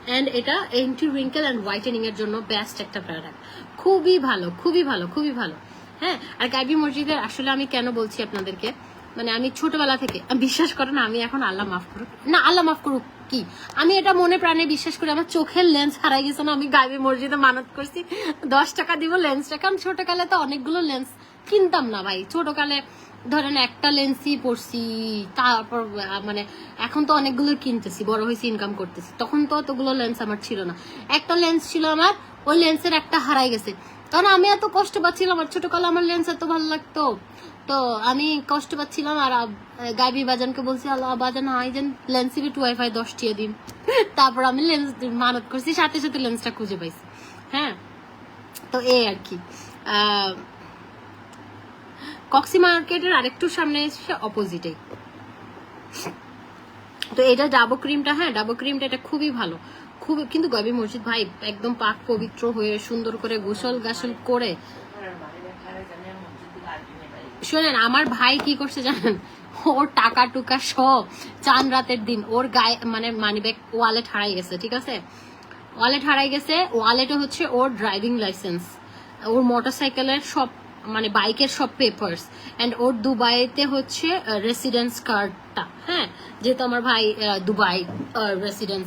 অ্যান্ড এটা এন্টি রিঙ্কেল অ্যান্ড হোয়াইটেনিং এর জন্য বেস্ট একটা প্রোডাক্ট। খুবই ভালো, খুবই ভালো, খুবই ভালো। হ্যাঁ, আর গাইবি মসজিদের আসলে আমি কেন বলছি আপনাদেরকে, মানে আমি ছোটবেলা থেকে, বিশ্বাস করেন না, আমি এখন আল্লাহ মাফ করুক না, আল্লাহ মাফ করুক কি, আমি এটা মনে প্রাণে বিশ্বাস করি। আমার চোখের লেন্স হারাই গেছে না, আমি গাইবি মসজিদে মানত করছি 10 টাকা দিব লেন্সটা। কারণ ছোটকালে তো অনেকগুলো লেন্স কিনতাম না ভাই, ছোটকালে ধরেন একটা লেন্সই পড়ছি, তারপর মানে এখন তো অনেকগুলো কিনতেছি, বড় হয়েছি, ইনকাম করতেছি, তখন তো অতগুলো লেন্স আমার ছিল না। একটা লেন্স ছিল আমার, ওই লেন্সের একটা হারাই গেছে। কারণ আমি এত কষ্ট পাচ্ছিলাম, আমার ছোটকালে আমার লেন্স এত ভালো লাগতো, তো আমি কষ্ট পাচ্ছিলাম। আর গাইবি বাজানকে বলছি, আল্লাহ বাজান হাই যেন লেন্সের একটু ওয়াইফাই 10 টিয়া দিন। তারপর আমি লেন্স মানত করছি, সাথে সাথে লেন্সটা খুঁজে পাইছি। হ্যাঁ, তো এই আর কি। কক্সি মার্কেটের আরেকটু সামনে এসে অপোজিটে। তো এটা ডাবো ক্রিমটা, হ্যাঁ ডাবো ক্রিমটা এটা খুবই ভালো, খুব। কিন্তু গাইবি মসজিদ ভাই একদম পাক পবিত্র হয়ে সুন্দর করে গোসল গাসল করে, শোনেন আমার ভাই কি করছে জানেন, ওর টাকা টুকা সব চান রাতের দিন ওর গায়ে মানে মানিব্যাগ ওয়ালেট হারাই গেছে, ঠিক আছে, ওয়ালেট হারাই গেছে। ওয়ালেটে হচ্ছে ওর ড্রাইভিং লাইসেন্স, ওর মোটরসাইকেলের সব মানে বাইকের সব পেপারস, অ্যান্ড ওর দুবাইতে হচ্ছে রেসিডেন্স কার্ডটা। হ্যাঁ, যেহেতু আমার ভাই দুবাই রেসিডেন্স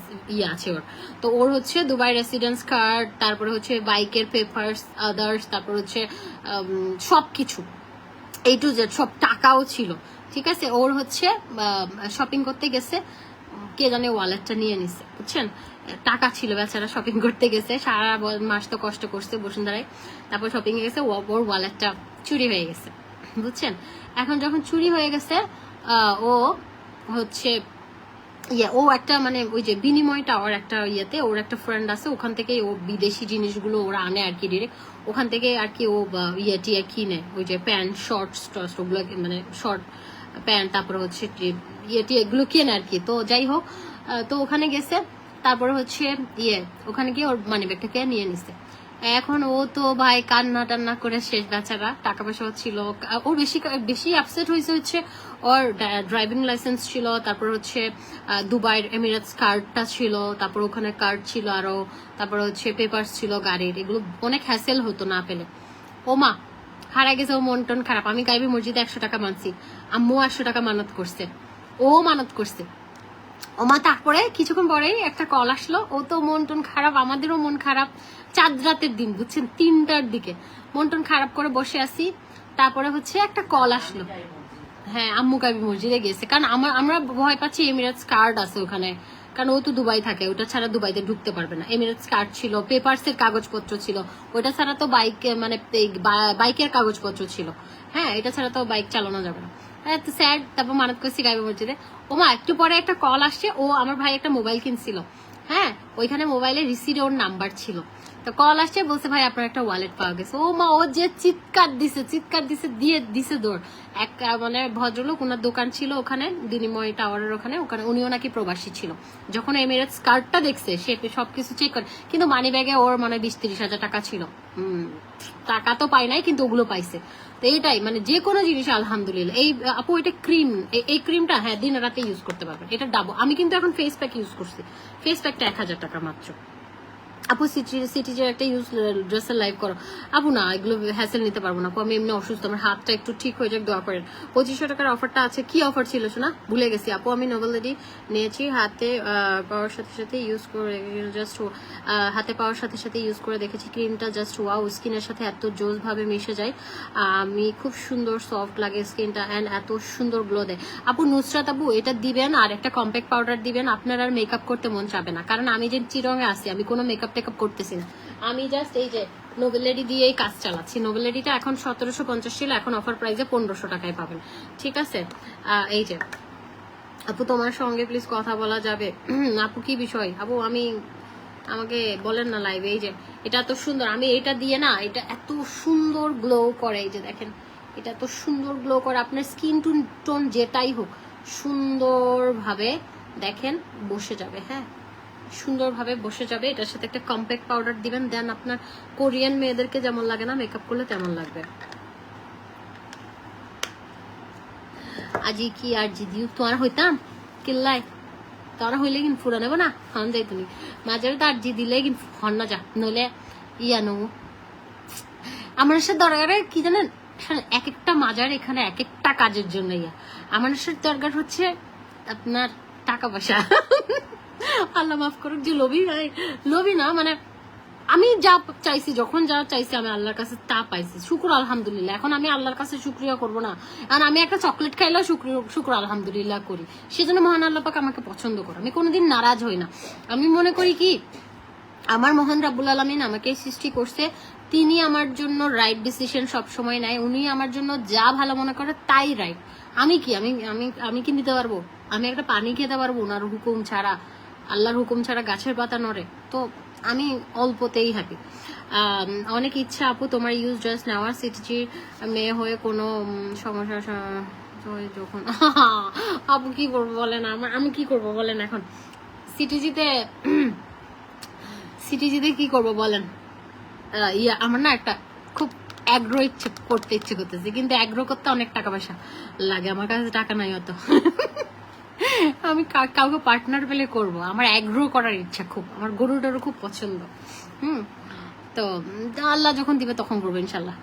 আছে ওর, তো ওর হচ্ছে দুবাই রেসিডেন্স কার্ড, তারপরে হচ্ছে বাইকের পেপারস আদার্স, তারপর হচ্ছে সব কিছু এই টু জেড, সব টাকাও ছিল, ঠিক আছে। ওর হচ্ছে শপিং করতে গেছে, কে জানে ওয়ালেটটা নিয়ে নিছে, বুঝছেন, টাকা ছিল বেচারা, শপিং করতে গেছে, সারা মাস তো কষ্ট করছে বসুন্ধরায়, তারপর শপিং এ গেছে, ওর ওয়ালেটটা চুরি হয়ে গেছে, বুঝছেন। এখন যখন চুরি হয়ে গেছে, ও হচ্ছে ও একটা মানে ওই যে বিনিময় টাওয়ার একটা ইয়েতে ওর একটা ফ্রেন্ড আছে, ওখান থেকে ও বিদেশি জিনিসগুলো ওরা আনে আর কি ডিরেক্ট, ওখান থেকে আর কি ও টিয়া কিনে, ওই যে প্যান্ট শর্টস টর্টস ওগুলো, মানে শর্ট প্যান্ট, তারপরে হচ্ছে টি এগুলো কেনে আর কি। তো যাই হোক, তো ওখানে গেছে, তারপরে হচ্ছে ওখানে গিয়ে ওর মানি ব্যাগটাকে নিয়ে নিছে। এখন ও তো ভাই কান্না টান্না করে শেষ, বেচারা টাকা পয়সা ছিল। ও বেশি আপসেট হয়েছে হচ্ছে ওর ড্রাইভিং লাইসেন্স ছিল, তারপর হচ্ছে দুবাইয়ের এমিরেটস কার্ডটা ছিল, তারপর ওখানে কার্ড ছিল আরো, তারপর হচ্ছে পেপারস ছিল গাড়ির, এগুলো অনেক হ্যাসেল হতো না পেলে। ও মা হারা গেছে, ও মন টন খারাপ। আমি গাইবি মসজিদে 100 টাকা মানছি, আম্মু 800 টাকা মানত করছে, ও মানত করছে। ওমা তারপরে কিছুক্ষণ পরেই একটা কল আসলো, ও তো মন টন খারাপ, আমাদেরও মন খারাপ, চাঁদ রাতের দিন বুঝছেন, 3টার দিকে মন টন খারাপ করে বসে আছি। তারপরে হচ্ছে একটা কল আসলো, হ্যাঁ আম্মু গাইবি মসজিদে গেছে, কারণ আমরা ভয় পাচ্ছি এমিরেটস কার্ড আছে ওখানে, কারণ ও তো দুবাই থাকে, ওটা ছাড়া দুবাইতে ঢুকতে পারবে না। এমিরেটস কার্ড ছিল, পেপারস এর কাগজপত্র ছিল, ওটা ছাড়া তো মানে বাইকের কাগজপত্র ছিল, হ্যাঁ এটা ছাড়া তো বাইক চালানো যাবে না। তো স্যার, তারপর মানত করছি গাইবি মসজিদে। ওমা একটু পরে একটা কল আসছে, ও আমার ভাই একটা মোবাইল কিনছিল, হ্যাঁ ওইখানে মোবাইলের রিসিডে ওর নাম্বার ছিল, তো কল আসছে, বলছে ভাই আপনার একটা ওয়ালেট পাওয়া গেছে। ও মা, ও যে চিৎকার দিছে দিয়ে দিছে দৌড়। এক মানে ভদ্রলোক, ওনার দোকান ছিল ওখানে বিনিময় টাওয়ারের ওখানে, উনিও নাকি প্রবাসী ছিল। যখন এমিরেটস কার্ডটা দেখছে, সে সবকিছু চেক করে, কিন্তু মানি ব্যাগে ওর মানে 20-30 হাজার টাকা ছিল। টাকা তো পাই নাই, কিন্তু ওগুলো পাইছে। তো এইটাই মানে যে কোনো জিনিস আলহামদুলিল্লাহ। এই আপু এটা ক্রিম, এই ক্রিমটা হ্যাঁ দিন রাতে ইউজ করতে পারবেন, এটা ডাবো। আমি কিন্তু এখন ফেস প্যাক ইউজ করছি, ফেস প্যাকটা 1000 টাকা মাত্র। আপু সিটিজের একটা ইউজ ড্রেসের লাইভ করো। আপু না, এগুলো হ্যাসেল নিতে পারবো না আপু, আমি এমনি অসুস্থ, আমার হাতটা একটু ঠিক হয়ে যাক, দোয়া করেন। 2500 টাকার অফারটা আছে, কি অফার ছিল শোনা, ভুলে গেছি আপু। আমি নোভেলটি নিয়েছি, হাতে পাওয়ার সাথে সাথে ইউজ করে, জাস্ট হাতে পাওয়ার সাথে সাথে ইউজ করে দেখেছি, ক্রিমটা জাস্ট ওয়াও, স্কিনের সাথে এত জোস ভাবে মিশে যায়, আমি খুব সুন্দর সফট লাগে স্কিনটা, অ্যান্ড এত সুন্দর গ্লো দেয়। আপু নুসরাত আপু এটা দিবেন, আর একটা কম্প্যাক্ট পাউডার দিবেন, আপনার আর মেকআপ করতে মন চাবে না, কারণ আমি যে চিরঙে আছি, আমি কোনো মেকআপ টেকআপ করতেছি না, আমি জাস্ট এই যে নোবেলেডি দিয়েই কাজ চালাচ্ছি। নোবেলেডিটা এখন 1750 ছিল, এখন অফার প্রাইসে 1500 টাকায় পাবেন, ঠিক আছে। এই যে আপু তোমার সঙ্গে প্লিজ কথা বলা যাবে? আপু কি বিষয় আপু, আমাকে বলেন না লাইভে। এই যে এটা এত সুন্দর, আমি এটা দিয়ে না, এটা এত সুন্দর গ্লো করে, এই যে দেখেন এটা এত সুন্দর গ্লো করে, আপনার স্কিন টোন যেটাই হোক সুন্দরভাবে দেখেন বসে যাবে, হ্যাঁ সুন্দরভাবে বসে যাবে। এটার সাথে একটা কম্প্যাক্ট পাউডার দিবেন, দেন আপনার কোরিয়ান মেয়েদেরকে যেমন লাগে না মেকআপ করলে, তেমন লাগবে। আজি কি আর জিদিও তোমার হইতাম, কিল্লাই তোরা হইলে কিন্তু ফুরা নেবো না হন যাই তুমি মাঝারে তার জি দিলে কিন্তু হন না যা নইলে ইয়া নেবো আমার সাথে দরকার কি জানেন এক একটা মাজার এখানে এক একটা কাজের জন্য ইয়া আমার সাথে দরকার হচ্ছে আপনার টাকা পয়সা আল্লাহ মাফ করুক যে লোভী না মানে আমি যা চাইছি যখন যা চাইছি আমি আল্লাহর কাছে তা পাইছি শুক্র আলহামদুলিল্লাহ এখন আমি আল্লাহর কাছে শুক্রিয়া করবো না কারণ আমি একটা চকলেট খাইলেও শুক্র আলহামদুলিল্লাহ করি সেজন্য মহান আল্লাহ পাক আমাকে পছন্দ করে আমি কোনোদিন নারাজ হই না আমি মনে করি কি আমার মহান রাব্বুল আলামিন আমাকে সৃষ্টি করছে তিনি আমার জন্য রাইট ডিসিশন সব সময় নেয় উনি আমার জন্য যা ভালো মনে করে তাই রাইট আমি কি আমি আমি আমি কি নিতে পারবো আমি একটা পানি খেতে পারবো ওনার হুকুম ছাড়া আল্লাহর হুকুম ছাড়া গাছের পাতা নড়ে তো আমি অল্পতেই হ্যাপি অনেক ইচ্ছা আপু তোমার ইউজ জাস্ট নেওয়ার সিটিজি মেয়ে হয়ে কোনো সমস্যা যখন আপু কি করবো বলেন আমি কি করবো বলেন এখন সিটিজিতে কি করব বলেন ইয়া আমার না একটা খুব অ্যাগ্রো করতে ইচ্ছে করতেছে কিন্তু অ্যাগ্রো করতে অনেক টাকা পয়সা লাগে আমার কাছে টাকা নাই অত আমি কাউকে পার্টনার পেলে করব আমার অ্যাগ্রো করার ইচ্ছা খুব আমার গরুটারও খুব পছন্দ তো আল্লাহ যখন দিবে তখন করবো ইনশাল্লাহ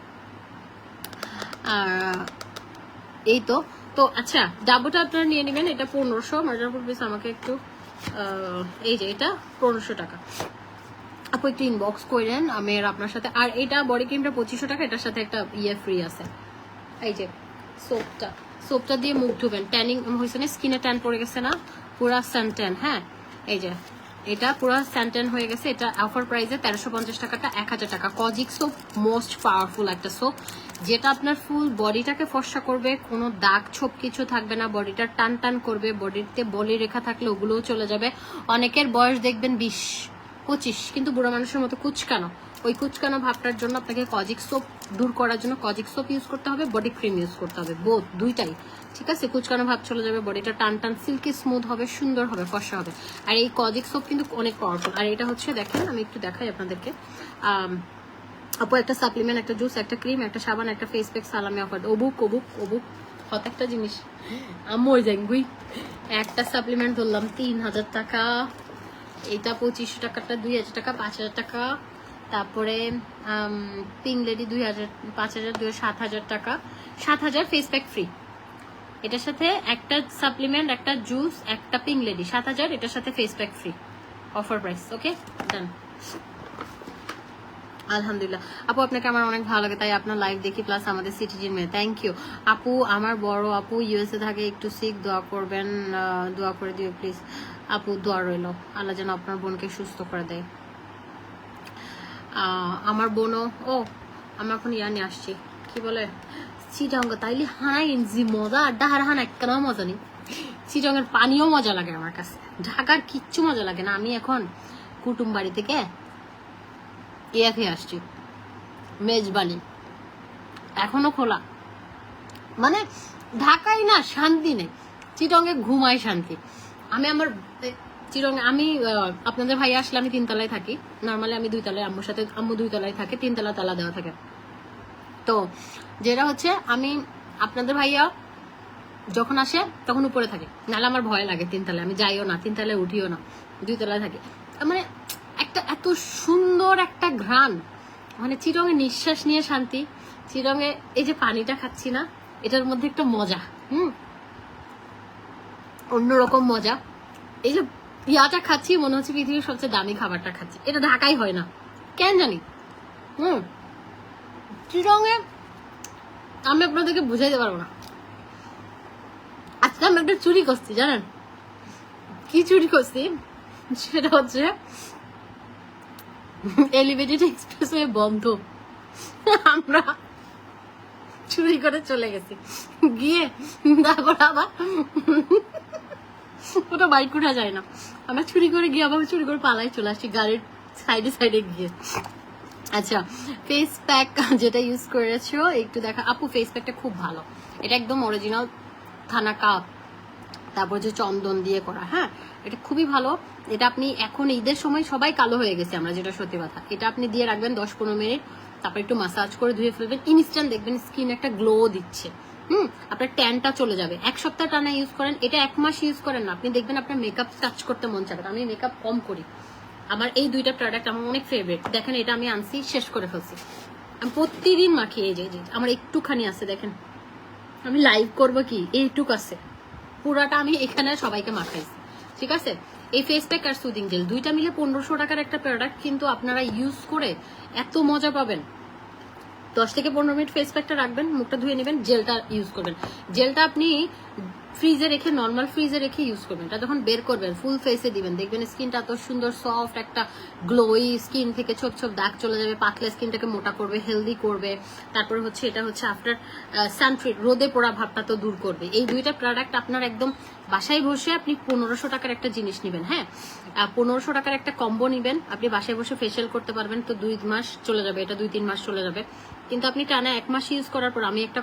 এই তো তো আচ্ছা ডাবোটা আপনারা নিয়ে নেবেন এটা 1500 মার্জারপুর পিস আমাকে একটু এই যে এটা 1500 টাকা আপু একটু ইনবক্স করেন আমি আপনার সাথে আর এটা বডি ক্রিমটা 2500 টাকা এটার সাথে একটা ইয়ে ফ্রি আছে এই যে সোপটা দিয়ে মুখ ধুবেন ট্যানিং হয়েছে না স্কিনে ট্যান পড়ে গেছে না পুরা সানট্যান হ্যাঁ এই যে এটা পুরো সানট্যান হয়ে গেছে এটা অফার প্রাইসে 1350 টাকাটা 1000 টাকা কজিক সোপ মোস্ট পাওয়ারফুল একটা সোপ যেটা আপনার ফুল বডিটাকে ফর্সা করবে কোনো দাগ ছোপ কিছু থাকবে না বডিটা টান টান করবে বডিতে বলি রেখা থাকলে ওগুলোও চলে যাবে অনেকের বয়স দেখবেন 20-25 কিন্তু বুড়ো মানুষের মতো কুচকানো ওই কুচকানো ভাবটার জন্য আপনাকে কজিক সোপ দূর করার জন্য কজিক সোপ ইউজ করতে হবে বডি ক্রিম ইউজ করতে হবে বোথ দুইটাই ঠিক আছে কুচকানো ভাব চলে যাবে বডিটা টান টান সিল্কি স্মুথ হবে সুন্দর হবে ফর্সা হবে আর এই কজিক সোপ কিন্তু অনেক পাওয়ারফুল আর এটা হচ্ছে দেখেন আমি একটু দেখাই আপনাদেরকে আপু একটা সাপ্লিমেন্ট একটা জুস একটা ক্রিম একটা সাবান একটা ফেস প্যাক সালামি অফার অবুক হত একটা জিনিস আমি ওই যাই একটা সাপ্লিমেন্ট ধরলাম 3000 টাকা এটা 2500 টাকাটা 2000 টাকা 5000 টাকা তারপরে পিঙ্ক লেডি 2000 5000 7000 টাকা 7000 ফেস প্যাক ফ্রি এটার সাথে একটা সাপ্লিমেন্ট একটা জুস একটা পিঙ্ক লেডি 7000 এটার সাথে face pack free offer price okay done আলহামদুলিল্লাহ আপু আপনাকে আমার অনেক ভালো লাগে তাই আপনার লাইভ দেখি প্লাস আমাদের সিটিজির মেয়ে থ্যাংক ইউ আপু আমার বড় আপু ইউএসএ থাকে একটু সিক দোয়া করবেন দোয়া করে দিও প্লিজ আপু দোয়া রইল আল্লাহ যেন আপনার বোনকে সুস্থ করে দেয় আমার বোনও আমরা এখন নিয়ে আসছি কি বলে চিটাঙ্গ তাইলে হানাই ইনজি মজা আড্ডা হানা একখানা মজা নেই চিটাঙ্গের পানিও মজা লাগে আমার কাছে ঢাকার কিচ্ছু মজা লাগে না আমি এখন কুটুম বাড়ি থেকে খেয়ে আসছি মেজবানি এখনো খোলা মানে ঢাকায় না শান্তি নেই চিটাঙ্গে ঘুমায় শান্তি আমি আমার চিটাঙ্গে আমি আপনাদের ভাই আসলে আমি 3 তলায় থাকি নর্মালি আমি 2 তলায় আম্মুর সাথে আম্মু 2 তলায় থাকে 3 তলা তালা দেওয়া থাকে তো যেটা হচ্ছে আমি আপনাদের ভাইয়া যখন আসে তখন উপরে থাকে নাহলে আমার ভয় লাগে 3 তলায় আমি যাইও না 3 তলায় উঠিও না 2 তলায় থাকি মানে একটা এত সুন্দর একটা ঘ্রাণ মানে চিরঙে নিঃশ্বাস নিয়ে শান্তি চিরঙে এই যে পানিটা খাচ্ছি না এটার মধ্যে একটা মজা অন্যরকম মজা এই যে ইয়াটা খাচ্ছি মনে হচ্ছে পৃথিবীর সবচেয়ে দামি খাবারটা খাচ্ছি এটা ঢাকায় হয় না কেন জানি চিরঙে আমি আপনাদেরকে বুঝাইতে পারবো না আজকে আমি একটা চুরি করছি জানেন কি চুরি করছি সেটা হচ্ছে এলিভেটেড এক্সপ্রেসওয়ে বন্ধ আমরা চুরি করে চলে গেছি গিয়ে তারপর আবার ওটা বাইক উঠা যায় না আমরা চুরি করে গিয়ে আবার চুরি করে পালাই চলে আসছি গাড়ির সাইডে গিয়ে আচ্ছা ফেস প্যাক যেটা ইউজ করেছো একটু দেখা আপু ফেস প্যাকটা খুব ভালো এটা একদম অরিজিনাল থানা কাপ তারপর যে চন্দন দিয়ে করা হ্যাঁ এটা খুবই ভালো এটা আপনি এখন ঈদের সময় সবাই কালো হয়ে গেছে আমরা যেটা সত্যি কথা এটা আপনি দিয়ে রাখবেন 10-15 মিনিট তারপর একটু মাসাজ করে ধুয়ে ফেলবেন ইনস্ট্যান্ট দেখবেন স্কিন একটা গ্লো দিচ্ছে আপনার ট্যানটা চলে যাবে। 1 সপ্তাহ টানা ইউজ করেন, এটা 1 মাস ইউজ করেন না, আপনি দেখবেন আপনার মেকআপ টাচ করতে মন চাবে। আমি মেকআপ কম করি, আমার এই 2টা প্রোডাক্ট আমার অনেক ফেভারিট। দেখেন এটা আমি আনছি, শেষ করে ফেলছি, আমি প্রতিদিন মাখি। এই যে আমার একটুখানি আছে, দেখেন আমি লাইভ করবো কি, এইটুক আছে, পুরাটা আমি এখানে সবাইকে মাখাইছি, ঠিক আছে। এই ফেস প্যাক আর সুদিং জেল 2টা মিলে 1500 টাকার একটা প্রোডাক্ট, কিন্তু আপনারা ইউজ করে এত মজা পাবেন। 10 থেকে 15 মিনিট ফেস প্যাকটা রাখবেন, মুখটা ধুয়ে নেবেন, জেলটা ইউজ করবেন। জেলটা আপনি ফ্রিজে রেখে, নর্মাল ফ্রিজে রেখে ইউজ করবেন। এটা যখন বের করবেন ফুল ফেসে দিবেন, দেখবেন স্কিনটা এত সুন্দর সফট, একটা গ্লোই স্কিন থেকে ছোপ ছোপ দাগ চলে যাবে, পাতলা স্কিনটাকে মোটা করবে, হেলদি করবে। তারপরে হচ্ছে এটা হচ্ছে আফটার সানট্রিট, রোদে পোড়া ভাবটা তো দূর করবে। এই 2টা প্রোডাক্ট আপনার একদম বাসায় বসে আপনি 1500 টাকার একটা জিনিস নেবেন, হ্যাঁ 1500 টাকার একটা কম্বো নেবেন, আপনি বাসায় বসে ফেশিয়াল করতে পারবেন। তো 2 মাস চলে যাবে, এটা 2-3 মাস চলে যাবে। কিন্তু আপনি টানা 1 মাস ইউজ করার পর আমি একটা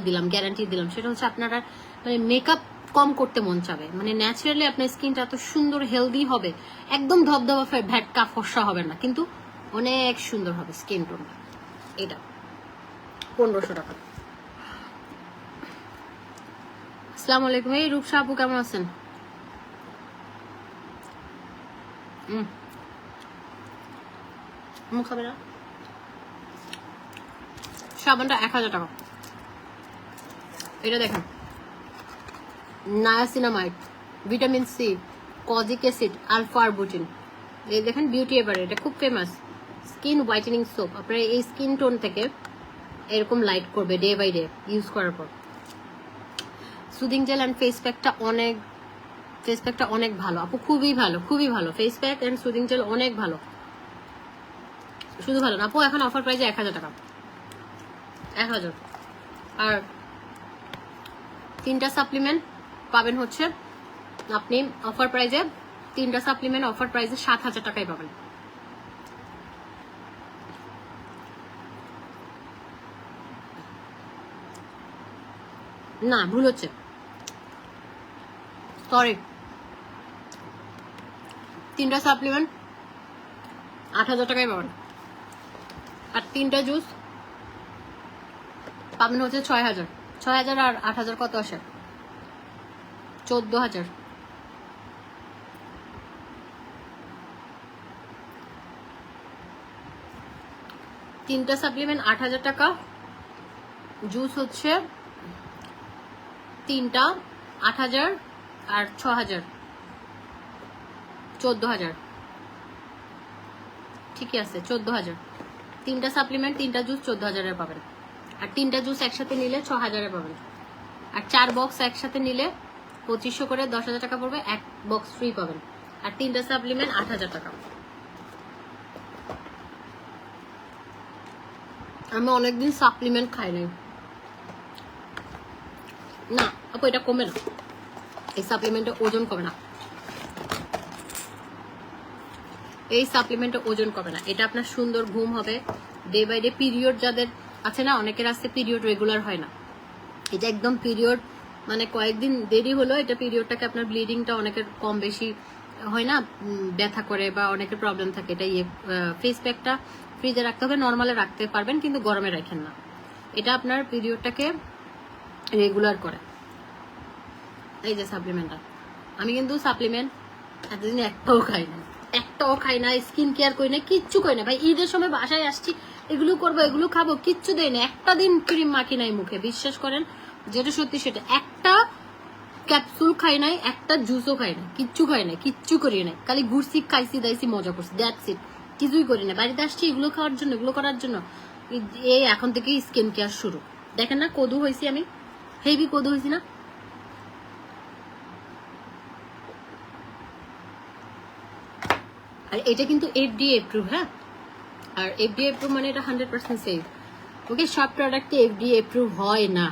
দিলাম, গ্যারান্টি দিলাম, সেটা হচ্ছে আপনারা মানে মেকআপ কম করতে মন চাবে, মানে ন্যাচারালি আপনার স্কিনটা এত সুন্দর হেলদি হবে, একদম ধবধবা ভ্যাটকা ফর্সা হবে না, কিন্তু অনেক সুন্দর হবে স্কিন টোনটা। এটা 1500 টাকা। আসসালামু আলাইকুম, এই রূপসা আপু কেমন আছেন? মুখ খাবে না। সাবানটা 1000 টাকা। এটা দেখেন, niacinamide, vitamin C, kojic acid, alpha arbutin. এই দেখেন বিউটি এভারে, এটা খুব ফেমাস স্কিন হোয়াইটেনিং সোপ। আপনার এই স্কিন টোন থেকে এরকম লাইট করবে ডে বাই ডে ইউজ করার পর। সুদিং জেল অ্যান্ড ফেস প্যাকটা অনেক ভালো আপু, খুবই ভালো, খুবই ভালো। Face pack and soothing jail অনেক ভালো, শুধু ভালো না আপু, এখন অফার প্রাইসে 1000 টাকা, 1000। আর 3টা সাপ্লিমেন্ট পাবেন হচ্ছে আপনি অফার প্রাইসে, 3টা সাপ্লিমেন্ট অফার প্রাইসে 7000 টাকায় পাবেন। না ভুল হচ্ছে, সরি, 3টা সাপ্লিমেন্ট 8000 টাকায় পাবেন। আর 3টা জুস পাবেন হচ্ছে 6000। 6000 আর 8000 কত আসে? 14000। 3টা সাপ্লিমেন্ট 8000 টাকা, জুস হচ্ছে 3টা 8000 আর 6000, 14000। ঠিকই আছে, 14000। 3টা সাপ্লিমেন্ট, 3টা জুস 14000 পাবেন। আর 3টা জুস একসাথে নিলে 6000 পাবেন। আর 4 বক্স একসাথে নিলে 2500 করে 10000 টাকা পড়বে, 1 বক্স ফ্রি পাবেন। আর 3টা সাপ্লিমেন্ট 8000 টাকা। আমি অনেকদিন সাপ্লিমেন্ট খাই নাই। না আপু এটা কমে না, এই সাপ্লিমেন্টে ওজন কমে না, এই সাপ্লিমেন্টে ওজন কমে না। এটা আপনার সুন্দর ঘুম হবে, ডে বাই ডে। পিরিয়ড যাদের আছে না, অনেকের আসতে পিরিয়ড রেগুলার হয় না, এটা একদম পিরিয়ড মানে কয়েকদিন দেরি হলো, এটা পিরিয়ডটাকে আপনার ব্লিডিংটা অনেকের কম বেশি হয় না, ব্যথা করে বা অনেকের প্রবলেম থাকে, এটা ফেস প্যাকটা ফ্রিজে রাখতে হবে, নর্মালে রাখতে পারবেন কিন্তু গরমে রাখেন না। এটা আপনার পিরিয়ডটাকে রেগুলার করে। এই যে সাপ্লিমেন্টটা, আমি কিন্তু সাপ্লিমেন্ট এতদিন একটাও খাই না, স্কিন কেয়ার করি না, কিচ্ছু করি না ভাই। ঈদের সময় বাসায় আসছি, এগুলো করবো, এগুলো খাবো, কিচ্ছু দেয় না। একটা দিন ক্রিম মাখি নাই মুখে, বিশ্বাস করেন, যেটা সত্যি সেটা। একটা ক্যাপসুল খাই নাই, একটা জুসও খাই না, কিচ্ছু খাই নাই, কিচ্ছু করি নাই, খালি ঘুরছি, খাইছি, দাইছি, মজা করছি, দ্যাটস ইট। কিছুই করি না, বাড়িতে আসছি এগুলো খাওয়ার জন্য, এগুলো করার জন্য। এই এখন থেকেই স্কিন কেয়ার শুরু। দেখেন না কদু হয়েছি আমি, হেভি কদু হয়েছি না। আর এটা কিন্তু FDA অ্যাপ্রুভ, হ্যাঁ। আর FDA অ্যাপ্রুভ মানে এটা 100% সেফ। ওকে, সব প্রোডাক্টে FDA অ্যাপ্রুভ হয় না।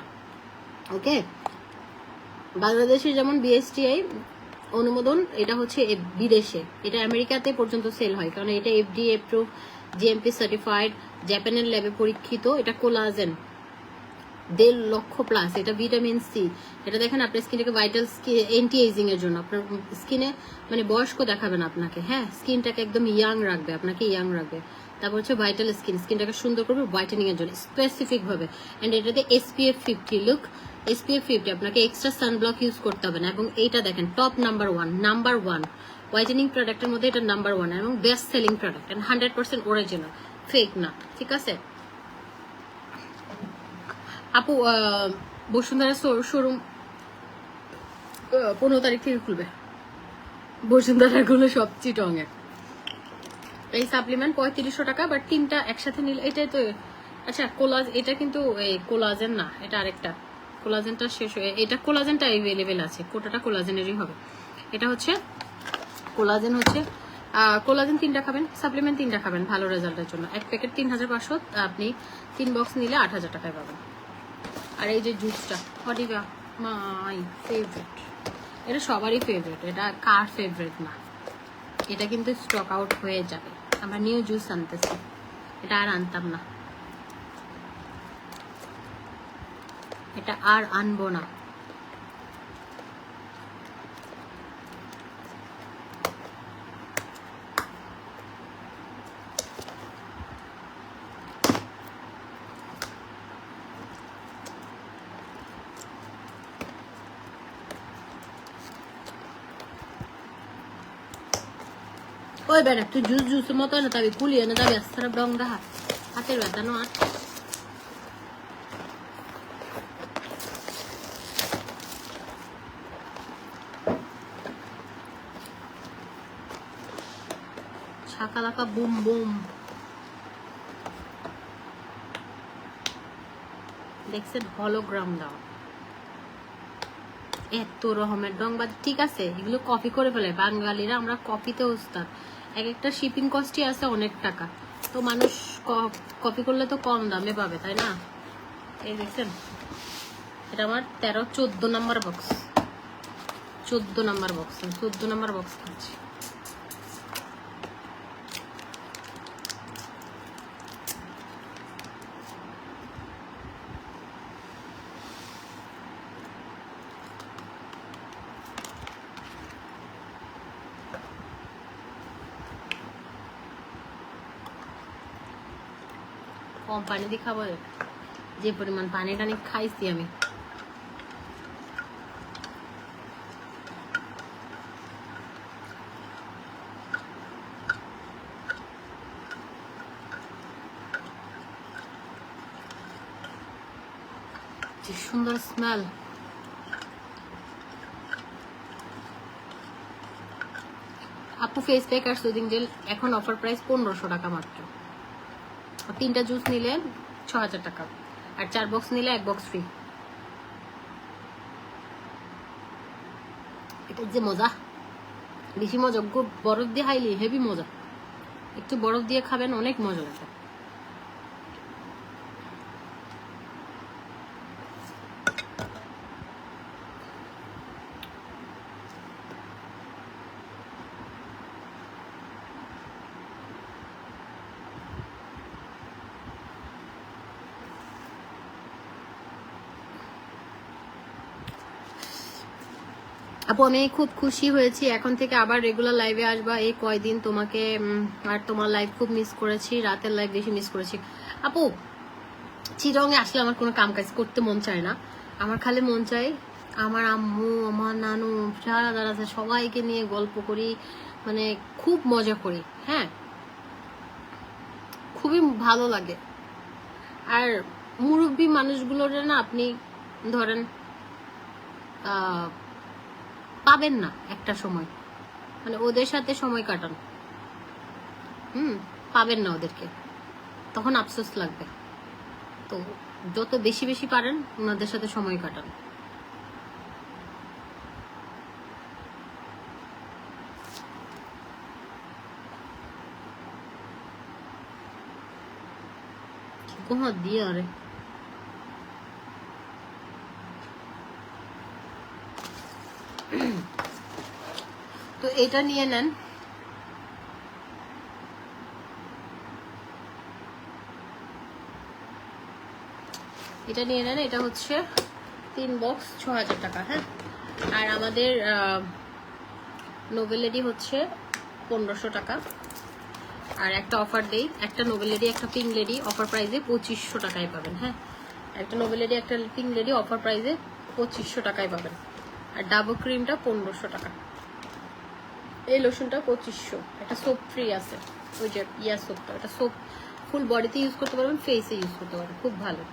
ওকে, বাংলাদেশে যেমন BSTI অনুমোদন, এটা হচ্ছে বিদেশে, এটা আমেরিকাতে পর্যন্ত সেল হয়, কারণ এটা FDA অ্যাপ্রুভ, GMP সার্টিফাইড, জাপানের ল্যাবে পরীক্ষিত। এটা কোলাজেন 1.5 লক্ষ প্লাস, এটা ভিটামিন সি। এটা দেখেন আপনার স্কিনটাকে ভাইটাল অ্যান্টি এজিং এর জন্য, আপনার স্কিনে মানে বয়স্ক দেখাবে না আপনাকে, হ্যাঁ, স্কিনটাকে একদম ইয়াং রাখবে, আপনাকে ইয়াং রাখবে। তারপর হচ্ছে ভাইটাল স্কিন, স্কিনটাকে সুন্দর করবে হোয়াইটেনিং এর জন্য স্পেসিফিক ভাবে। এন্ড এটাতে SPF 50, লুক SPF 50, আপনাকে এক্সট্রা সানব্লক ইউজ করতে হবে না। এবং এইটা দেখেন টপ নাম্বার ওয়ান হোয়াইটেনিং প্রোডাক্টের মধ্যে এটা নাম্বার 1 এবং best selling product and 100% original, fake না, ঠিক আছে আপু। বসুন্ধরা শোরুম 15 তারিখ থেকে খুলবে, বসুন্ধরা গুলো সব চিটংয়ে। এই সাপ্লিমেন্ট 3500 টাকা, বাট 3টা একসাথে নিলে এটাই তো। আচ্ছা কোলাজ, এটা কিন্তু এই কোলাজেন না, এটা আরেকটা। কোলাজেনটা শেষ হয়ে, এটা কোলাজেনটা অ্যাভেলেবেল আছে, কোটাটা কোলাজেনেরই হবে। এটা হচ্ছে কোলাজেন, হচ্ছে কোলাজেন 3টা খাবেন, সাপ্লিমেন্ট 3টা খাবেন ভালো রেজাল্টের জন্য। এক প্যাকেট 3500, আপনি 3 বক্স নিলে 8000 টাকায় পাবেন। আর এই যে জুসটা হডিবা মাই ফেভারিট, এটা সবারই ফেভারিট, এটা কার ফেভারিট না। এটা কিন্তু স্টক আউট হয়ে যাবে, আমরা নিউ জুস আনতেছি, এটা আর আনতাম না, এটা আর আনবো না। ওই বেড়া তুই জুসের মতো না তাবি কুলিয়ে না যাবি আস্তে ডং দেখা হাতের ব্যথা নো আর। শাকালাকা বুম বুম, দেখছেন হলোগ্রাম দাও এত রকমের ডংবাজ। ঠিক আছে এগুলো কপি করে ফেলে বাঙালিরা, আমরা কপিতে ওস্তাদ। এক একটা শিপিং কস্টই আছে অনেক টাকা, তো মানুষ কপি করলে তো কম দামে পাবে, তাই না? এই দেখছেন এটা আমার 14 number box, 14 number box, 14 number box খাচ্ছি। কম পানি দিয়ে খাবো, যে পরিমাণ পানি টানি খাইছি আমি। কি সুন্দর স্মেল। আপু ফেস প্যাক আর সুদিং জেল এখন অফার প্রাইস 1500 টাকা মাত্র। 3টা জুস নিলে 6000 টাকা, আর 4 বক্স নিলে 1 বক্স ফ্রি। এটা যে মজা, বেশি মজা, বরফ দিয়ে খাইলে হেভি মজা, একটু বরফ দিয়ে খাবেন অনেক মজা লাগে। আপু আমি খুব খুশি হয়েছি, এখন থেকে আবার রেগুলার লাইভে আসবা। এই কয়দিন তোমাকে আর তোমার লাইভ খুব মিস করেছি, রাতের লাইভ বেশি মিস করেছি। আপু চিরঙে আসলে আমার কোনো কাম কাজ করতে মন চায় না, আমার খালি মন চায় আমার আম্মু আমার নানু যারা যারা আছে সবাইকে নিয়ে গল্প করি, মানে খুব মজা করি। হ্যাঁ খুবই ভালো লাগে। আর মুরব্বী মানুষগুলোর না আপনি ধরেন পাবেন না একটা সময়, মানে ওদের সাথে সময় কাটান, পাবেন না ওদেরকে, তখন আফসোস লাগবে। তো যত বেশি বেশি পারেন ওনাদের সাথে সময় কাটান। কোহা দিয়ে আরে তো এটা নিয়ে নেন, এটা নিয়ে নেন, এটা হচ্ছে 3 বক্স 6000 টাকা। হ্যাঁ আর আমাদের নোভেলেডি হচ্ছে 1500 টাকা। আর একটা অফার দেই, একটা নোবেল লেডি একটা পিঙ্ক লেডি অফার প্রাইসে 2500 টাকায় পাবেন। হ্যাঁ, একটা নোবেল লেডি একটা পিঙ্ক লেডি অফার প্রাইসে 2500 টাকায় পাবেন। আর ডাবল ক্রিমটা 1500 টাকা, এই লোশনটা 2500। একটা সোপ ফ্রি আছে, ওই যে সোপটা, এটা সোপ ফুল বডিতে ইউজ করতে পারবেন, ফেসে ইউজ করতে পারবেন, খুব ভালো।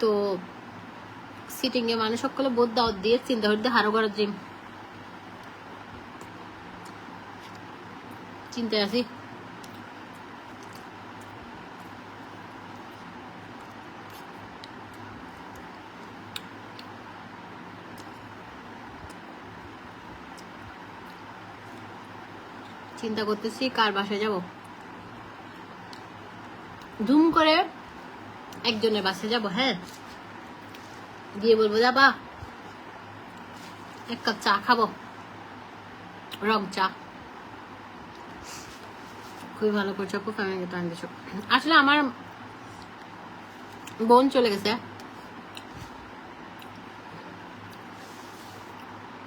তো সিটিং এ মানুষ সকলে বোধ দাওয়াত দিয়ে চিন্তা করতে হারো করার জিম চিন্তায় আছি। চিন্তা করতেছি কার বাসায় যাব, ধুম করে একজনের বাসায় যাব। হ্যাঁ, গিয়ে বলবো যাবা এক কাপ চা খাবো, রং চা। খুবই ভালো করছো আপু, ফ্যামিলিকে টাইম দিচ্ছ। আসলে আমার বোন চলে গেছে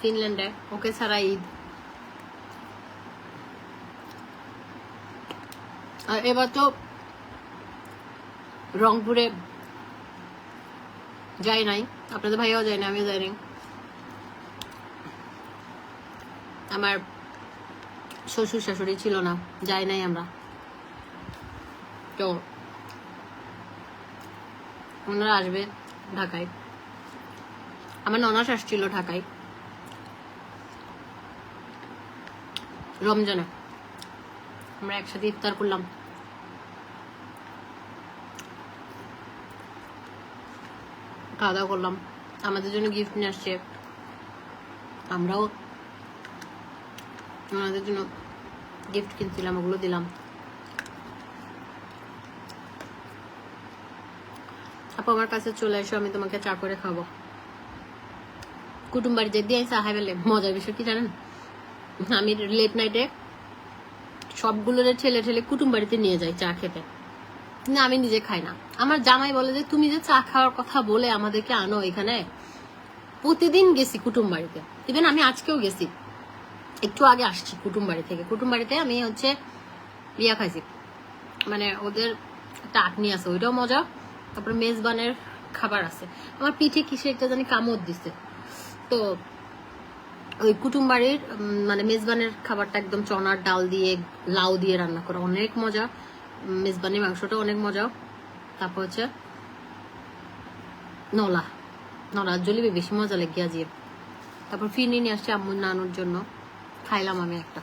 ফিনল্যান্ডে, ওকে ছাড়া ঈদ। আর এবার তো রংপুরে যাই নাই, আপনাদের ভাইয়াও যায় না, আমিও যাইনি। আমার শ্বশুর শাশুড়ি ছিল না, যাই নাই আমরা। তো ওনারা আসবে ঢাকায়, আমার ননাস আসছিল ঢাকায় রমজানে, আমরা একসাথে ইফতার করলাম। খাওয়া দাওয়া করলাম, আমাদের জন্য গিফট নিয়ে আসছে, আমরাও ওনাদের জন্য গিফট কিনছিলাম, ওগুলো দিলাম। আপু আমার কাছে চলে এসো, আমি তোমাকে চা করে খাবো। কুটুম বাড়ি দিয়ে চা খাই ফেলে মজার বিষয় কি জানেন, আমি লেট নাইটে সবগুলোর ঠেলে ঠেলে কুটুম বাড়িতে নিয়ে যাই চা খেতে, না আমি নিজে খাই না। আমার জামাই বলে যে তুমি যে চা খাওয়ার কথা বলে আমাদেরকে আনো এখানে, প্রতিদিন গেছি কুটুম বাড়িতে, ইভেন আমি আজকেও গেছি, একটু আগে আসছি কুটুম বাড়ি থেকে। কুটুম বাড়িতে আমি হচ্ছে ইয়া খাইছি, মানে ওদের একটা আটনি আছে, ওইটাও মজা। তারপরে মেজবানের খাবার আছে, আমার পিঠে কিসে একটা জানি কামড় দিছে। তো ওই কুটুম বাড়ির মানে মেজবানের খাবারটা একদম চনার ডাল দিয়ে লাউ দিয়ে রান্না করা, অনেক মজা। মেজবানের মাংসটা অনেক মজা। তারপর হচ্ছে নলা জলিবে বেশি মজা লেগে আজকে। তারপর ফিরনি নিয়ে আসছে আম্মুর নানুর জন্য, খাইলাম আমি একটা।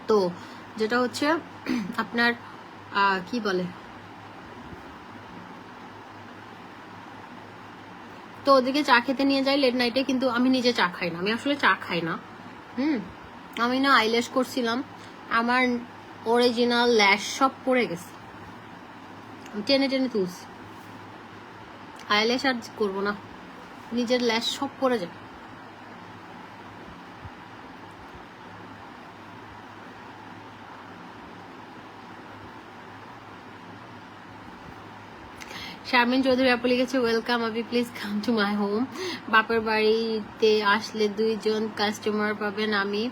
তো যেটা হচ্ছে আপনার কি বলে, তো ওদিকে চা খেতে নিয়ে যাই লেট নাইটে, কিন্তু আমি নিজে চা খাই না, আমি আসলে চা খাই না। আমি না আইল্যাশ করছিলাম, আমার অরিজিনাল ল্যাশ সব পড়ে গেছে, টেনে টেনে তুলছি। আইল্যাশ আর করবো না, নিজের ল্যাশ সব পড়ে যায়। শারমিন চৌধুরী আপু লিখেছে, ওয়েলকাম আপনি, please come to my home. বাপের বাড়িতে আসলে 2 জন কাস্টমার পাবেন, আমি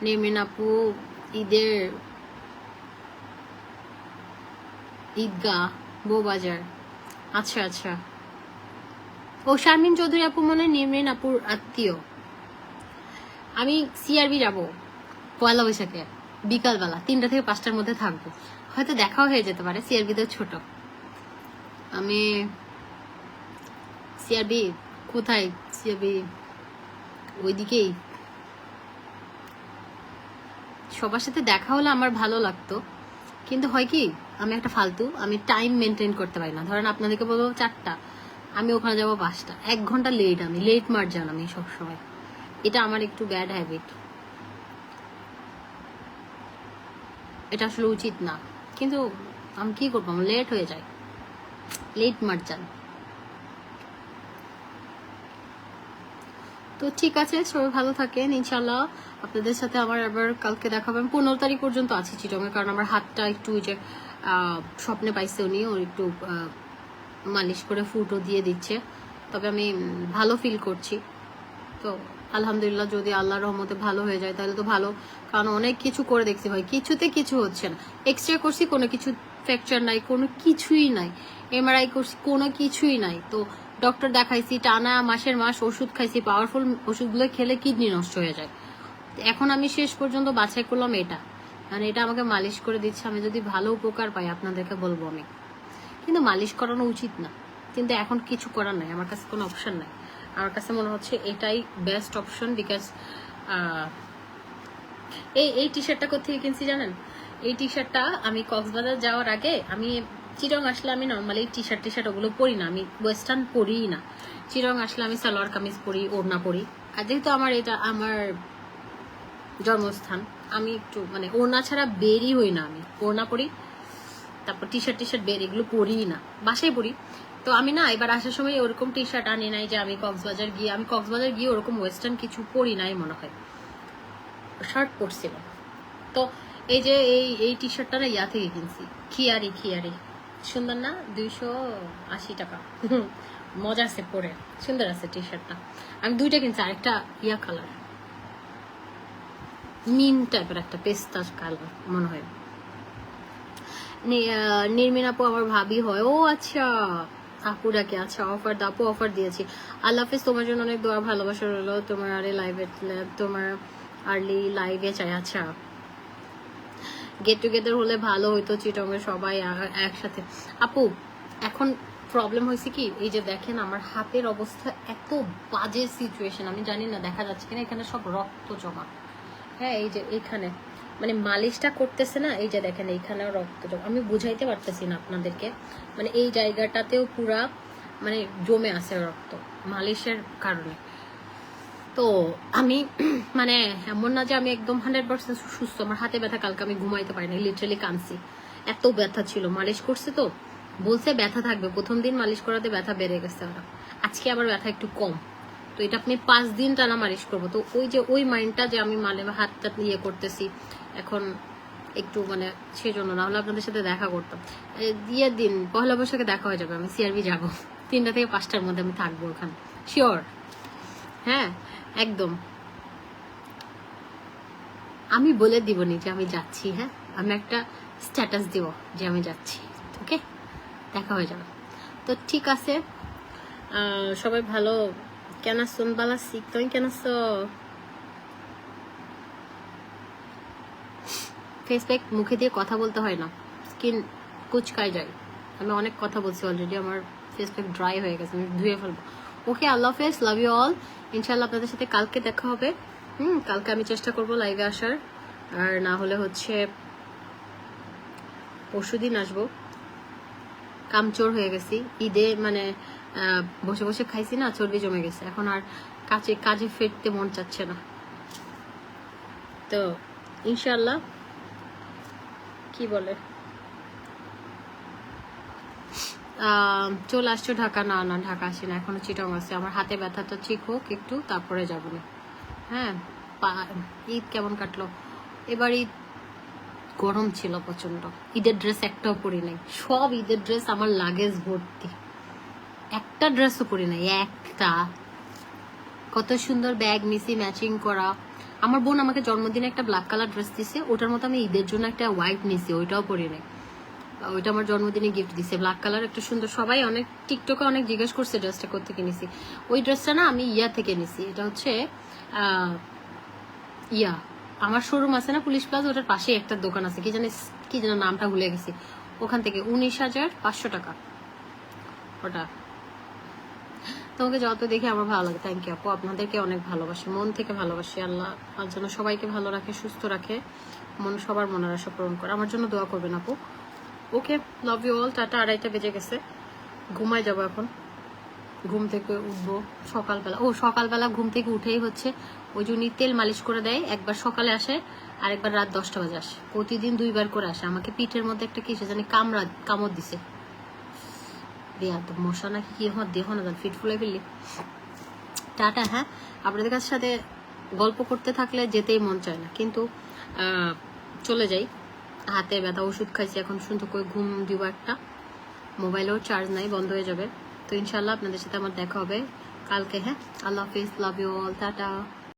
নেমেন আপু ঈদের ঈদগাহ বউবাজার। আচ্ছা আচ্ছা, ও শারমিন চৌধুরী আপু মনে নেমেন আপুর আত্মীয়। আমি সিআরবি যাবো পয়লা বৈশাখে বিকালবেলা 3টা থেকে 5টার মধ্যে থাকবো, হয়তো দেখাও হয়ে যেতে পারে। সিআরবি তো ছোট, আমি সিআরবি কোথায়, সিআরবি ওইদিকেই। সবার সাথে দেখা হলে আমার ভালো লাগতো, কিন্তু হয় কি আমি একটা ফালতু, আমি টাইম মেনটেন করতে পারি না। ধরেন আপনাদেরকে বলবো 4টা, আমি ওখানে যাবো 5টা, 1 ঘন্টা লেট, আমি লেট মার যান আমি সবসময়, এটা আমার একটু ব্যাড হ্যাবিট, এটা আসলে উচিত না, কিন্তু আমি কি করবো, আমার লেট হয়ে যায়, লেট মার যান। তো ঠিক আছে, সবাই ভালো থাকেন। ইনশাল্লাহ আপনাদের সাথে আমার আবার কালকে দেখা হবে। আমি 15 তারিখ পর্যন্ত আছি চিটংয়ে, কারণ আমার হাতটা একটু ওই যে স্বপ্নে পাইছে উনি, ওর একটু মালিশ করে ফুটও দিয়ে দিচ্ছে। তবে আমি ভালো ফিল করছি। তো আলহামদুলিল্লাহ, যদি আল্লাহর রহমতে ভালো হয়ে যায় তাহলে তো ভালো, কারণ অনেক কিছু করে দেখছি ভাই, কিছুতে কিছু হচ্ছে না। এক্সরে করছি, কোনো কিছু ফ্র্যাকচার নাই, কোনো কিছুই নাই। এমআরআই করছি, কোনো কিছুই নাই। তো ডক্টর দেখাইছি, টানা মাসের মাস ওষুধ খাইছি, পাওয়ারফুল ওষুধগুলো খেলে কিডনি নষ্ট হয়ে যায়। এখন আমি শেষ পর্যন্ত বাছাই করলাম এটা, মানে এটা আমাকে মালিশ করে দিচ্ছে। আমি যদি ভালো উপকার পাই আপনাদেরকে বলবো আমি, কিন্তু মালিশ করানো উচিত না। কিন্তু এখন কিছু করার নাই, আমার কাছে কোনো অপশন নাই। আমার কাছে মনে হচ্ছে এটাই বেস্ট অপশন। বিকজ এই টি শার্টটা কোথেকে কিনছি জানেন? এই টি শার্টটা আমি কক্সবাজার যাওয়ার আগে, আমি চিরং আসলে আমি নর্মালি টি শার্ট ওগুলো পরি না, আমি ওয়েস্টার্ন পরিই না। চিরং আসলে আমি সালোয়ার কামিজ পরি, ওড়না পরি। আর যেহেতু এটা আমার জন্মস্থান, আমি একটু মানে ওড়না ছাড়া বেরই হই না। আমি ওড়না পরি, তারপর টি শার্ট বের, এগুলো পরিই না, বাসায় পরি। তো আমি না এবার আসার সময় ওরকম টি শার্ট আনি নাই যে আমি কক্সবাজার গিয়ে ওরকম ওয়েস্টার্ন কিছু পরি নাই মনে হয়, শার্ট পরছিলাম। তো এই যে এই টি শার্টটা না ইয়া থেকে কিনছি, খিয়ারি সুন্দর না, 280 টাকা। মজা আছে পরে, সুন্দর আছে টি শার্টটা। আমি দুইটা কিনছি, আরেকটা ইয়া কালার, মিন টাইপের একটা পেস্তা কালার মনে হয়। নির্মিন আপু আমার ভাবি হয়। ও আচ্ছা, আপু ডাকে। আচ্ছা, আপু অফার দিয়েছি। আল্লাহ হাফিজ, তোমার জন্য অনেক দোয়া ভালোবাসা রইলো। তোমার আর্লি লাইভে চাই। আচ্ছা, গেট টুগেদার হলে ভালো হইতো চিটংয়ে সবাই একসাথে। আপু এখন প্রবলেম হয়েছে কি, এই যে দেখেন আমার হাতের অবস্থা এত বাজে সিচুয়েশন, আমি জানি না দেখা যাচ্ছে কিনা, এখানে সব রক্ত জমা। হ্যাঁ, এই যে এইখানে মানে মালিশটা করতেছে না, এই যে দেখেন এইখানেও রক্ত জমা। আমি বুঝাইতে পারতেছি না আপনাদেরকে, মানে এই জায়গাটাতেও পুরা মানে জমে আছে রক্ত মালিশের কারণে। তো আমি মানে এমন না যে আমি একদম 100% সুস্থ। আমার হাতে ব্যথা, কালকে আমি ঘুমাইতে পারি না, লিটারালি কাঁদছি, এত ব্যথা ছিল। মালিশ করছে তো বলছে ব্যথা থাকবে, প্রথম দিন মালিশ করাতে ব্যথা বেড়ে গেছে। আজকে আবার ব্যথা একটু কম। তো এটা আপনি 5 দিন টানা মালিশ করবো। তো ওই মাইন্ডটা যে আমি হাতটা ইয়ে করতেছি এখন একটু মানে সেজন্য, না হলে আপনাদের সাথে দেখা করতাম। দিয়ে দিন পহেলা বৈশাখে দেখা হয়ে যাবে, আমি সিআরবি যাবো 3টা থেকে 5টার মধ্যে আমি থাকবো ওখানে, শিওর। হ্যাঁ একদম, আমি বলে দিব নি যে আমি যাচ্ছি। হ্যাঁ, আমি একটা স্ট্যাটাস দিব যে আমি যাচ্ছি, ওকে, দেখা হয়ে যাবে। তো ঠিক আছে, সবাই ভালো কেন শুনবালা শিখ, তুমি কেন ফেসপ্যাক মুখে দিয়ে কথা বলতে হয় না, স্কিন কুচকায় যায়। আমি অনেক কথা বলছি অলরেডি, আমার ফেসপ্যাক ড্রাই হয়ে গেছে, আমি ধুয়ে ফেলবো। ওকে, আল্লাহ হাফেজ, লাভ ইউ অল। ইনশাল্লাহ আপনাদের সাথে কালকে দেখা হবে। কালকে আমি চেষ্টা করবো লাইভে আসার, আর না হলে হচ্ছে পরশুদিন আসবো। কামচোর হয়ে গেছি ঈদে, মানে বসে বসে খাইছি না, চর্বি জমে গেছে, এখন আর কাজে ফিরতে মন চাচ্ছে না। তো ইনশাল্লাহ কি বলে চলে আসছো ঢাকা? না না, ঢাকা আসি না, এখনো চিটং আছে। আমার হাতে ব্যথাটা ঠিক হোক একটু, তারপরে যাবো না। হ্যাঁ, ঈদ কেমন কাটলো? এবার ঈদ গরম ছিল প্রচন্ড, ঈদের ড্রেস একটাও পরি নাই। সব ঈদের ড্রেস আমার লাগেজ ভর্তি, একটা ড্রেসও পরি নাই, একটা। কত সুন্দর ব্যাগ নিছি ম্যাচিং করা। আমার বোন আমাকে জন্মদিনে একটা ব্ল্যাক কালার ড্রেস দিছে, ওটার মতো আমি ঈদের জন্য একটা হোয়াইট নিছি, ওইটাও পরি নাই। ওইটা আমার জন্মদিনে গিফট দিছে, ব্ল্যাক কালার, একটা সুন্দর। সবাই অনেক টিকটকে অনেক জিজ্ঞেস করছে ড্রেসটা কোথেকে নিছি। ওই ড্রেসটা না আমি ইয়া থেকে নিছি, এটা হচ্ছে আমার শোরুম আছে না পুলিশ প্লাজা, ওটার পাশে একটা দোকান আছে, কি যেন নামটা ভুলে গেছি, ওখান থেকে 19,500 টাকা ওটা। তোমাকে যত দেখে আমার ভালো লাগে। থ্যাংক ইউ আপু, আপনাদেরকে অনেক ভালোবাসি, মন থেকে ভালোবাসি। আল্লাহ আর জন্য সবাইকে ভালো রাখে, সুস্থ রাখে, সবার মনের আশা পূরণ করে। আমার জন্য দোয়া করবেন আপু। ওকে, লাভ ইউ অল, টাটা। 2:30 বেজে গেছে, ঘুমায় যাবো এখন। ঘুম থেকে উঠবো সকালবেলা। সকালবেলা ঘুম থেকে উঠেই হচ্ছে ওই যে উনি তেল মালিশ করে দেয়, একবার সকালে আসে আর একবার রাত 10টা বাজে আসে, প্রতিদিন 2বার করে আসে। আমাকে পিঠের মধ্যে একটা কিসে জানি কামড় দিছে, দেয়া তো মশা নাকি কি দেহ না, ফিট ফুলে ফেললি। টাটা। হ্যাঁ, আপনাদের কাছে সাথে গল্প করতে থাকলে যেতেই মন চায় না, কিন্তু চলে যাই। হাতে ব্যথা, ওষুধ খাইছি, এখন সুন্দর করে ঘুম দিব একটা। মোবাইলেও চার্জ নাই, বন্ধ হয়ে যাবে। তো ইনশাল্লাহ আপনাদের সাথে আমার দেখা হবে কালকে। হ্যাঁ, আল্লাহ হাফিজ, লাভ ইউ অল, টাটা।